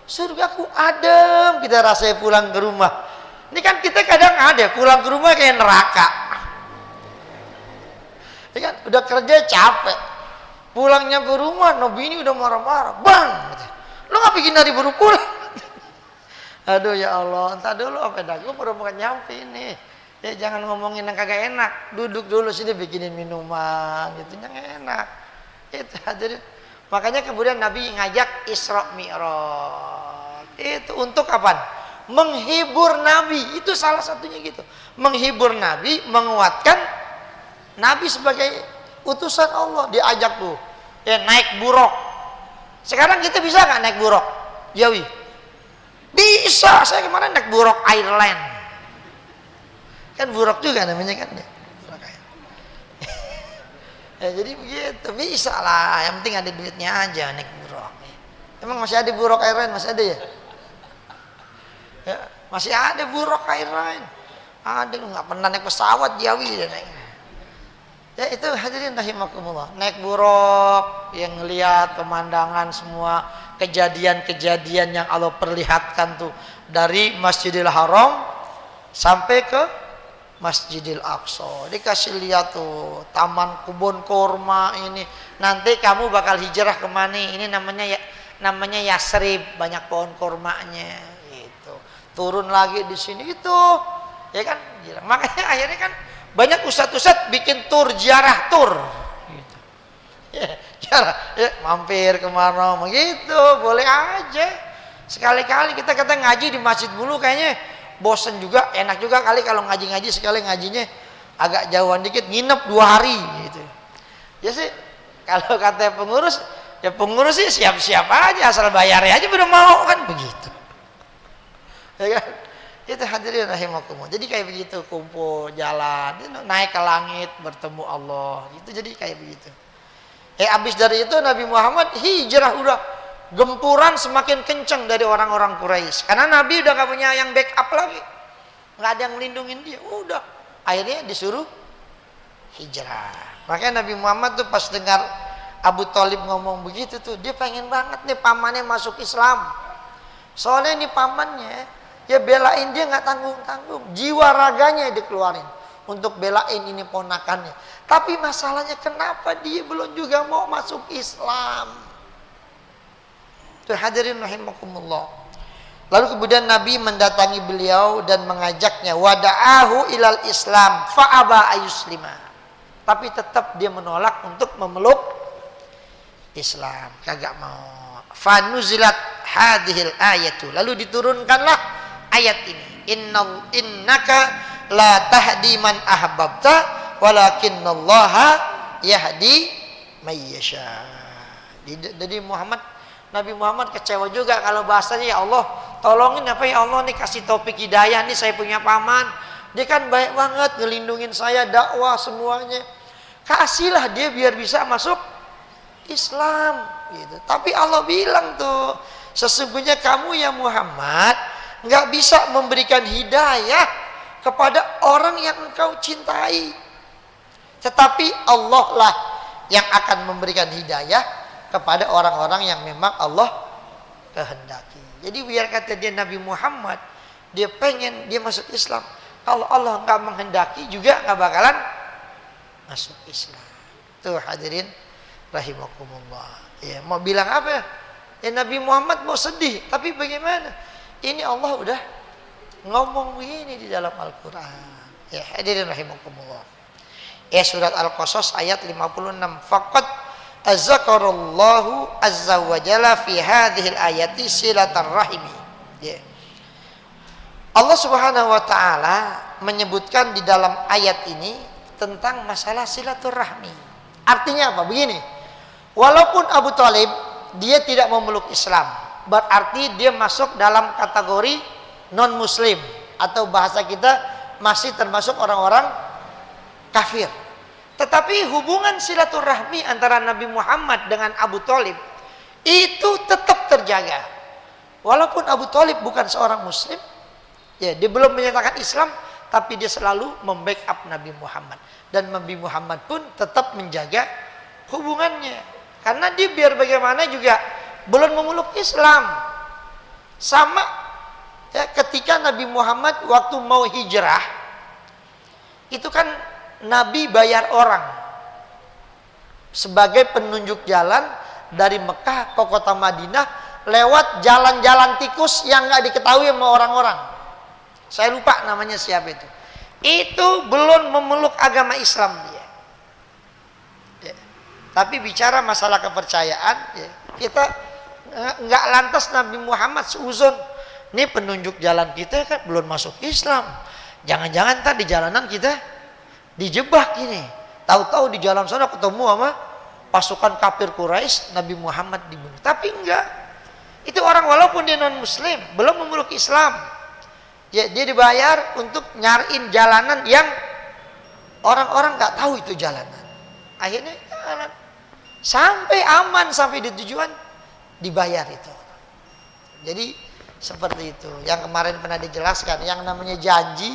surgaku adem, kita rasanya pulang ke rumah. Ini kan kita kadang ada pulang ke rumah kayak neraka ya kan, udah kerja capek, pulangnya ke rumah no bini udah marah-marah, bang lo nggak bikin dari baru pulang. Aduh ya Allah, entar dulu apa dah, gue baru mau nyampe ini. Ya jangan ngomongin yang kagak enak, duduk dulu sini bikinin minuman gitu yang enak. Itu hadirin. Makanya kemudian Nabi ngajak Isra Mi'raj. Itu untuk apa? Menghibur Nabi. Itu salah satunya gitu. Menghibur Nabi, menguatkan Nabi sebagai utusan Allah, diajak tuh ya naik buruk. Sekarang kita bisa nggak naik buruk Jawi? Bisa. Saya kemarin naik buruk Ireland, kan buruk juga namanya kan ya. Ya, jadi begitu, bisa lah, yang penting ada duitnya aja naik buruk. Emang masih ada buruk Ireland? Masih ada ya? Ya, masih ada buruk Ireland. Ada, lu nggak pernah naik pesawat Jawi ya naik. Ya itu hadirin rahimakumullah, naik buruk yang ngelihat pemandangan semua kejadian-kejadian yang Allah perlihatkan tuh dari Masjidil Haram sampai ke Masjidil Aqsa. Dikasih lihat tuh taman kebun kurma ini. Nanti kamu bakal hijrah kemana? Ini namanya Yasrib, banyak pohon kurmanya gitu. Turun lagi di sini itu, ya kan? Makanya akhirnya kan banyak ustadz-ustadz bikin tur ziarah tur. Gitu. Ya, ziarah, ya, mampir kemana? Begitu, boleh aja. Sekali-kali kita kata ngaji di masjid dulu kayaknya bosen juga, enak juga kali kalau ngaji-ngaji sekali ngajinya agak jauhan dikit, nginep 2 hari gitu. Ya sih kalau kata pengurus, ya pengurus sih siap-siap aja asal bayarnya aja udah mau kan begitu. Ya kan? Itu hadirin rahimakumullah. Jadi kayak begitu, kumpul jalan, naik ke langit bertemu Allah. Itu jadi kayak begitu. Habis dari itu Nabi Muhammad hijrah udah gempuran semakin kencang dari orang-orang Quraisy. Karena Nabi udah gak punya yang backup lagi, nggak ada yang melindungi dia. Udah, akhirnya disuruh hijrah. Makanya Nabi Muhammad tuh pas dengar Abu Thalib ngomong begitu tuh, dia pengen banget nih pamannya masuk Islam. Soalnya ini pamannya ya belain dia nggak tanggung-tanggung, jiwa raganya dikeluarin untuk belain ini ponakannya. Tapi masalahnya kenapa dia belum juga mau masuk Islam? Tuh hadirin rahimakumullah. Lalu kemudian Nabi mendatangi beliau dan mengajaknya, wada'ahu ilal Islam fa'aba ayuslima. Tapi tetap dia menolak untuk memeluk Islam, kagak mau. Fanuzilat hadhil ayatu, lalu diturunkanlah ayat ini, innaka la tahdi man ahbabta walakinallaha yahdi may yasha. Jadi Nabi Muhammad kecewa juga kalau bahasanya, ya Allah tolongin apa ya Allah nih, kasih taufik hidayah nih, saya punya paman, dia kan baik banget ngelindungin saya, dakwah semuanya, kasihlah dia biar bisa masuk Islam gitu. Tapi Allah bilang tuh, sesungguhnya kamu ya Muhammad nggak bisa memberikan hidayah kepada orang yang engkau cintai, tetapi Allah lah yang akan memberikan hidayah kepada orang-orang yang memang Allah kehendaki. Jadi biar kata dia Nabi Muhammad, dia pengen dia masuk Islam, kalau Allah nggak menghendaki juga nggak bakalan masuk Islam. Tuh hadirin rahimakumullah. Ya, mau bilang apa? Ya Nabi Muhammad mau sedih, tapi bagaimana? Ini Allah udah ngomong begini di dalam Al-Quran. Ya hadirin rahimakumullah. Ya surat Al-Qasas ayat 56. Faqad azzakarallahu azza wa jalla fi hadhil ayati silatar rahimi. Ya. Allah Subhanahu wa taala menyebutkan di dalam ayat ini tentang masalah silaturahmi. Artinya apa? Begini. Walaupun Abu Thalib dia tidak memeluk Islam, berarti dia masuk dalam kategori non muslim, atau bahasa kita masih termasuk orang-orang kafir. Tetapi hubungan silaturahmi antara Nabi Muhammad dengan Abu Thalib itu tetap terjaga. Walaupun Abu Thalib bukan seorang muslim, ya dia belum menyatakan Islam, tapi dia selalu membackup Nabi Muhammad, dan Nabi Muhammad pun tetap menjaga hubungannya. Karena dia biar bagaimana juga belum memeluk Islam. Sama ya, ketika Nabi Muhammad waktu mau hijrah, itu kan Nabi bayar orang sebagai penunjuk jalan dari Mekah ke kota Madinah lewat jalan-jalan tikus yang nggak diketahui sama orang-orang. Saya lupa namanya siapa itu. Itu belum memeluk agama Islam dia. Tapi bicara masalah kepercayaan, ya, kita nggak lantas Nabi Muhammad seuzon, ini penunjuk jalan kita kan belum masuk Islam, jangan-jangan ntar di jalanan kita dijebak ini, Tahu-tahu di jalan sana ketemu sama pasukan kafir Quraisy, Nabi Muhammad dibunuh. Tapi enggak. Itu orang walaupun dia non muslim, belum memeluk Islam. Dia dibayar untuk nyariin jalanan yang orang-orang nggak tahu itu jalanan. Akhirnya jalan sampai aman, sampai di tujuan dibayar itu. Jadi seperti itu. Yang kemarin pernah dijelaskan, yang namanya janji,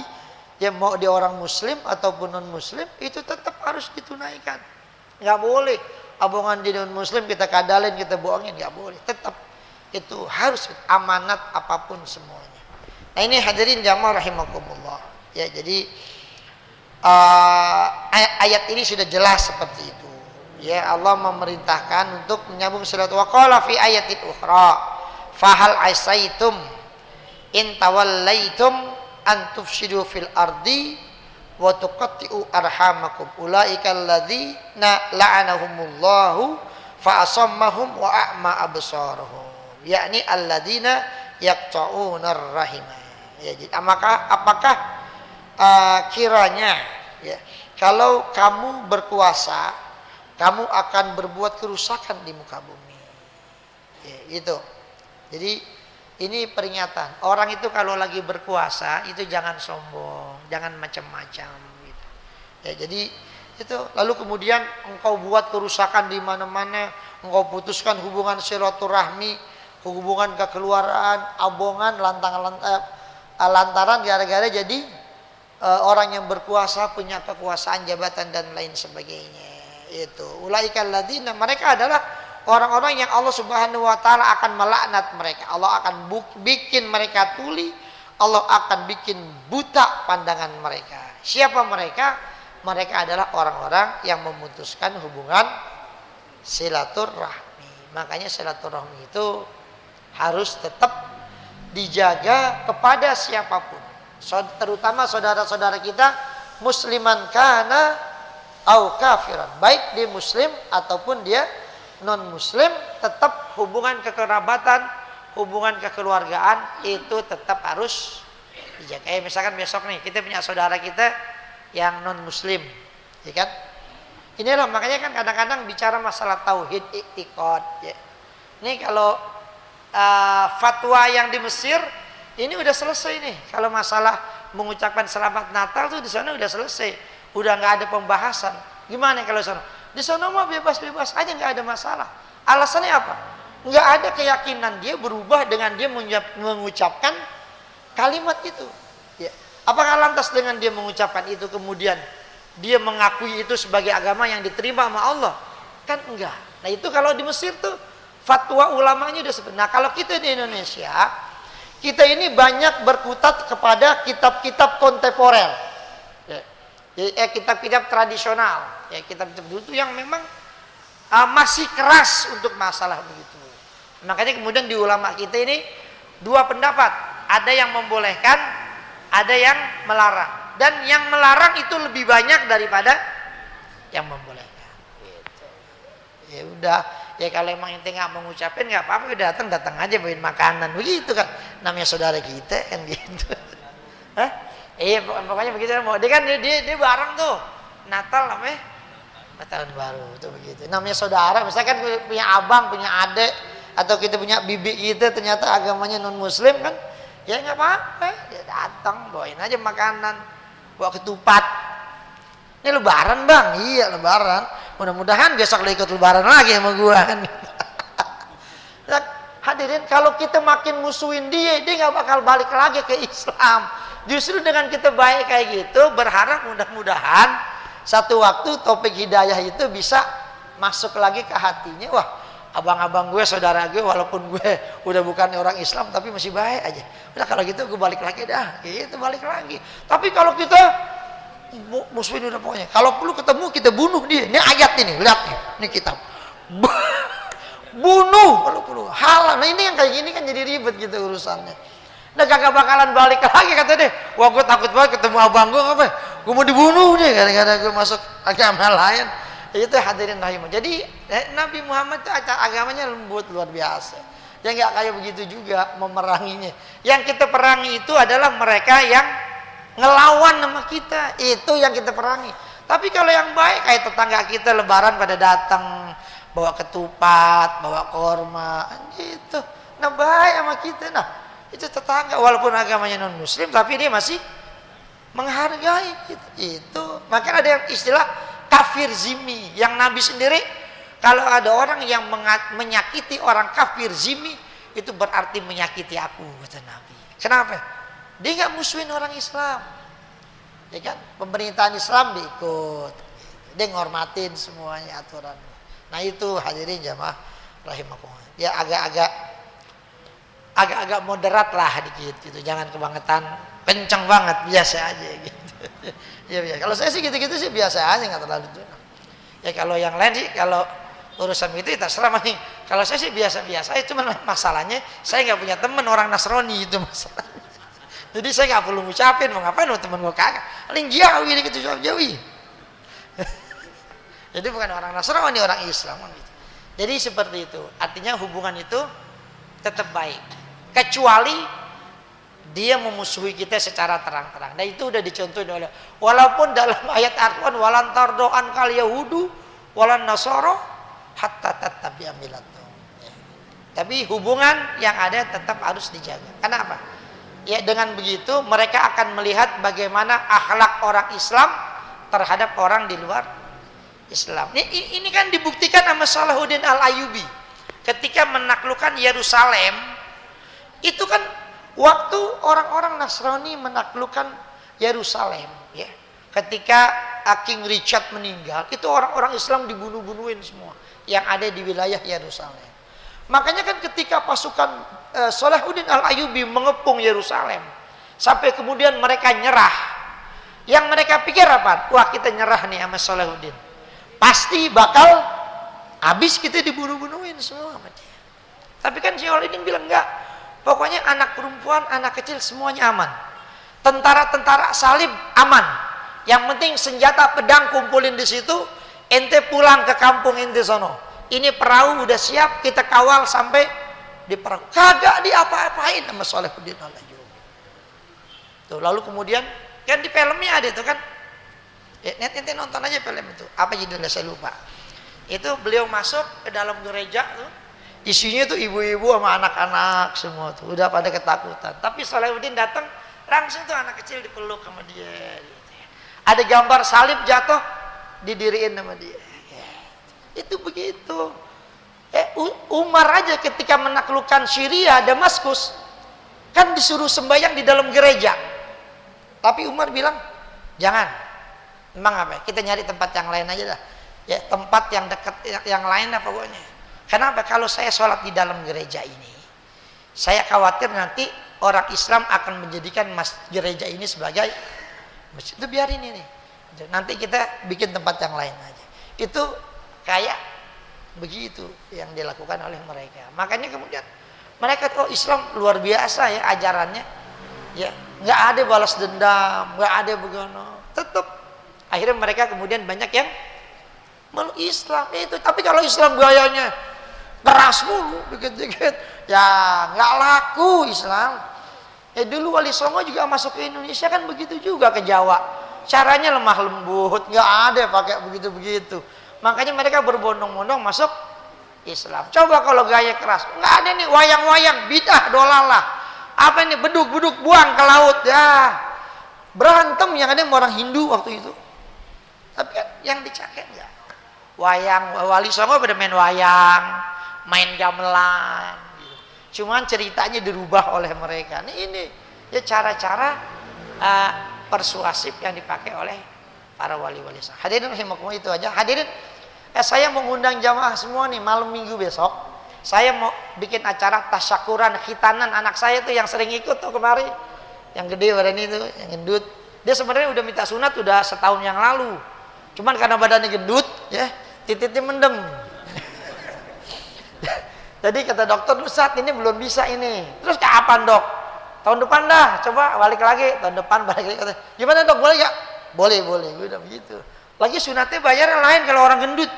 ya mau dia orang muslim ataupun non muslim, itu tetap harus ditunaikan. Nggak boleh abongan di non muslim kita kadalin, kita bohongin, nggak boleh. Tetap itu harus amanat apapun semuanya. Nah ini hadirin jamaah rahimakumullah. Ya jadi ayat ini sudah jelas seperti itu. Ya Allah memerintahkan untuk menyambung silaturahmi. Wa qala fi ayatin ukhra fahal asaitum in tawallaitum an tufsidu fil ardi wa tuqatti'u arhamakum ulaika alladzina la'anahumullahu fa asammahum wa a'ma absarahum yakni alladzina yaqta'unar rahimah. Ya, jadi apakah kiranya ya kalau kamu berkuasa kamu akan berbuat kerusakan di muka bumi. Ya, itu. Jadi ini peringatan. Orang itu kalau lagi berkuasa itu jangan sombong, jangan macam-macam gitu. Ya, jadi itu lalu kemudian engkau buat kerusakan di mana-mana, engkau putuskan hubungan silaturahmi, hubungan kekeluargaan, abongan lantaran gara-gara jadi orang yang berkuasa punya kekuasaan, jabatan dan lain sebagainya. Itu ulaikal ladzina, mereka adalah orang-orang yang Allah Subhanahu wa taala akan melaknat mereka. Allah akan bikin mereka tuli, Allah akan bikin buta pandangan mereka. Siapa mereka? Mereka adalah orang-orang yang memutuskan hubungan silaturahmi. Makanya silaturahmi itu harus tetap dijaga kepada siapapun, terutama saudara-saudara kita musliman kana au kafiran, baik dia muslim ataupun dia non muslim, tetap hubungan kekerabatan, hubungan kekeluargaan itu tetap harus dijaga. Misalkan besok nih kita punya saudara kita yang non muslim, ya kan? Inilah makanya kan kadang-kadang bicara masalah tauhid i'tiqad ya. Ini kalau fatwa yang di Mesir ini udah selesai nih. Kalau masalah mengucapkan selamat Natal tuh di sana udah selesai, udah nggak ada pembahasan. Gimana kalau sana? Di sana mah bebas-bebas aja, nggak ada masalah. Alasannya apa? Nggak ada keyakinan dia berubah dengan dia mengucapkan kalimat itu. Ya. Apakah lantas dengan dia mengucapkan itu kemudian dia mengakui itu sebagai agama yang diterima sama Allah? Kan enggak. Nah itu kalau di Mesir tuh fatwa ulamanya udah seperti. Nah kalau kita di Indonesia, kita ini banyak berkutat kepada kitab-kitab kontemporer, ya, kitab-kitab tradisional, ya kitab-kitab dulu itu yang memang masih keras untuk masalah begitu. Makanya kemudian di ulama kita ini dua pendapat, ada yang membolehkan, ada yang melarang, dan yang melarang itu lebih banyak daripada yang membolehkan. Gitu. Ya udah. Ya kalau emang ente nggak mengucapin nggak apa-apa, datang aja bawain makanan begitu kan, namanya saudara kita kan gitu. Hah? Iya pokoknya begitu. Dia kan dia bareng tuh Natal namanya tahun baru tuh begitu. Namanya saudara, misalkan punya abang, punya adik, atau kita punya bibi kita ternyata agamanya non muslim kan, ya nggak apa-apa, ya datang bawain aja makanan, bawa ketupat. Ini lebaran bang, iya lebaran. Mudah-mudahan besok lo ikut lebaran lagi sama gua kan. Nah, hadirin, kalau kita makin musuhin dia nggak bakal balik lagi ke Islam. Justru dengan kita baik kayak gitu, berharap mudah-mudahan satu waktu topik hidayah itu bisa masuk lagi ke hatinya. Wah, abang-abang gue, saudara gue, walaupun gue udah bukan orang Islam tapi masih baik aja. Udah kalau gitu gue balik lagi dah, gitu balik lagi. Tapi kalau kita musuhin udah pokoknya, kalau perlu ketemu kita bunuh dia. Ini ayat ini, lihat nih, ini kitab. Bunuh kalau perlu, halal. Nah ini yang kayak gini kan jadi ribet gitu urusannya. Udah kagak bakalan balik lagi kata deh. Wah gue takut banget ketemu abang gue, apa? Gue mau dibunuh nih karena gue masuk agama lain. Itu hadirin rahimah. Jadi Nabi Muhammad itu agamanya lembut luar biasa. Yang nggak kayak begitu juga memeranginya. Yang kita perangi itu adalah mereka yang ngelawan sama kita, itu yang kita perangi. Tapi kalau yang baik kayak tetangga kita lebaran pada datang bawa ketupat, bawa korma, gitu. Nah baik sama kita. Nah itu tetangga walaupun agamanya non muslim tapi dia masih menghargai gitu. Itu makanya ada yang istilah kafir zimmi, yang Nabi sendiri kalau ada orang yang menyakiti orang kafir zimmi itu berarti menyakiti aku, kata Nabi. Kenapa? Dia nggak musuhin orang Islam, ya kan? Pemerintahan Islam diikut, dia ngormatin semuanya aturan. Nah itu hadirin jamaah rahimakumullah. Ya agak moderat lah dikit gitu, jangan kebangetan kencang banget, biasa aja gitu. Ya biasa. Kalau saya sih gitu-gitu sih biasa aja, nggak terlalu tuh. Ya kalau yang lain sih kalau urusan itu terserah nih. Kalau saya sih biasa-biasa, itu masalahnya saya nggak punya teman orang Nasrani itu masalahnya. Jadi saya nggak perlu ngucapin mau ngapain, teman gue kagak, paling jauh ini gitu jauh-jauh. Jadi bukan orang Nasrani, orang Islam gitu. Jadi seperti itu. Artinya hubungan itu tetap baik, kecuali dia memusuhi kita secara terang-terang. Dan itu udah dicontohin oleh, walaupun dalam ayat Al-Quran walan tardoan kal yahudu walan nasoro hatta tattabi'a millatahum. Tapi hubungan yang ada tetap harus dijaga. Kenapa? Ya dengan begitu mereka akan melihat bagaimana akhlak orang Islam terhadap orang di luar Islam. Ini kan dibuktikan sama Salahuddin Al-Ayyubi ketika menaklukkan Yerusalem. Itu kan waktu orang-orang Nasrani menaklukkan Yerusalem, ya. Ketika King Richard meninggal, itu orang-orang Islam dibunuh-bunuhin semua yang ada di wilayah Yerusalem. Makanya kan ketika pasukan Salahuddin Al-Ayyubi mengepung Yerusalem, sampai kemudian mereka nyerah. Yang mereka pikir apa? Wah, kita nyerah nih sama Salahuddin, pasti bakal habis, kita dibunuh-bunuhin semua sama dia. Tapi kan Salahuddin bilang enggak. Pokoknya anak perempuan, anak kecil semuanya aman. Tentara-tentara salib aman. Yang penting senjata pedang kumpulin di situ, ente pulang ke kampung ente sono. Ini perahu udah siap, kita kawal sampai di perahu. Kagak diapa-apain sama Salahuddin Al-Ayyubi. Tuh, lalu kemudian kan di filmnya ada itu kan. Ente nonton aja film itu. Apa judulnya saya lupa. Itu beliau masuk ke dalam gereja tuh. Isinya tuh ibu-ibu sama anak-anak semua tuh udah pada ketakutan. Tapi Salahuddin datang langsung tuh anak kecil dipeluk sama dia. Gitu ya. Ada gambar salib jatuh didiriin sama dia. Ya. Itu begitu. Umar aja ketika menaklukkan Syria, Damaskus, kan disuruh sembahyang di dalam gereja. Tapi Umar bilang jangan. Emang apa? Kita nyari tempat yang lain aja dah. Ya tempat yang dekat yang lain lah pokoknya. Kenapa? Kalau saya sholat di dalam gereja ini, saya khawatir nanti orang Islam akan menjadikan gereja ini sebagai masjid. Itu biarin ini. Nanti kita bikin tempat yang lain aja. Itu kayak begitu yang dilakukan oleh mereka. Makanya kemudian mereka tahu Islam luar biasa ya ajarannya. Ya, nggak ada balas dendam, nggak ada begono. Tetap akhirnya mereka kemudian banyak yang meluk Islam itu. Tapi kalau Islam gayanya keras mulu, dikit-dikit, ya nggak laku Islam. Dulu Wali Songo juga masuk ke Indonesia kan begitu juga ke Jawa. Caranya lemah lembut, nggak ada pakai begitu-begitu. Makanya mereka berbondong-bondong masuk Islam. Coba kalau gaya keras, nggak ada nih wayang-wayang, bidah dolalah. Apa ini beduk-beduk buang ke laut ya. Berantem yang ada orang Hindu waktu itu. Tapi kan yang dicaket ya wayang, Wali Songo pada main wayang, main gamelan gitu. Cuman ceritanya dirubah oleh mereka. Ini ya cara-cara persuasif yang dipakai oleh para wali-wali. Hadirin rahimakumullah, itu aja. Hadirin, saya mengundang jamaah semua nih malam Minggu besok. Saya mau bikin acara tasyakuran khitanan anak saya tuh yang sering ikut tuh kemari. Yang gede badan itu, yang gendut. Dia sebenarnya udah minta sunat udah setahun yang lalu. Cuman karena badannya gendut, ya titiknya mendem. Jadi kata dokter, Ustaz ini belum bisa ini. Terus kapan dok? Tahun depan dah, coba balik lagi. Tahun depan balik lagi. Kata, gimana dok, boleh gak? Boleh, udah begitu. Lagi sunatnya bayar yang lain kalau orang gendut.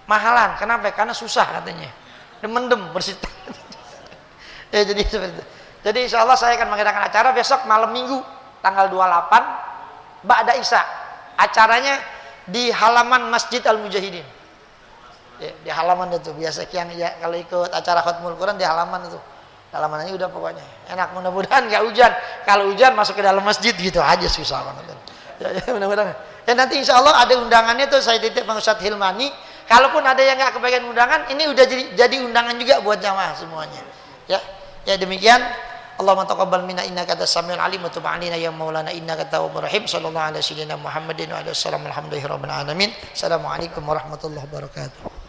Mahalan, kenapa? Karena susah katanya. Dia mendem, bersih. Ya jadi seperti itu. Jadi insya Allah saya akan mengadakan acara besok malam Minggu tanggal 28 Ba'da Isya. Acaranya di halaman Masjid Al-Mujahidin. Ya, di halaman itu biasa yang ya, kalau ikut acara Khatmul Quran di halaman itu. Halamannya udah pokoknya enak, mudah-mudahan nggak hujan. Kalau hujan masuk ke dalam masjid gitu aja susah banget. Ya, mudah-mudahan. Ya nanti insya Allah ada undangannya tuh saya titip Bang Ustadz Hilmani. Kalaupun ada yang nggak kebagian undangan, ini udah jadi undangan juga buat jamaah semuanya. Ya demikian. Allahumma taqabbal minna innaka antas samiul alim wa tub 'alaina ya maulana innaka tawwabur rahim. Sallallahu alaihi wasallam Muhammadin wa alihi wasallam alhamdulillahi rabbil alamin. Assalamualaikum warahmatullahi wabarakatuh.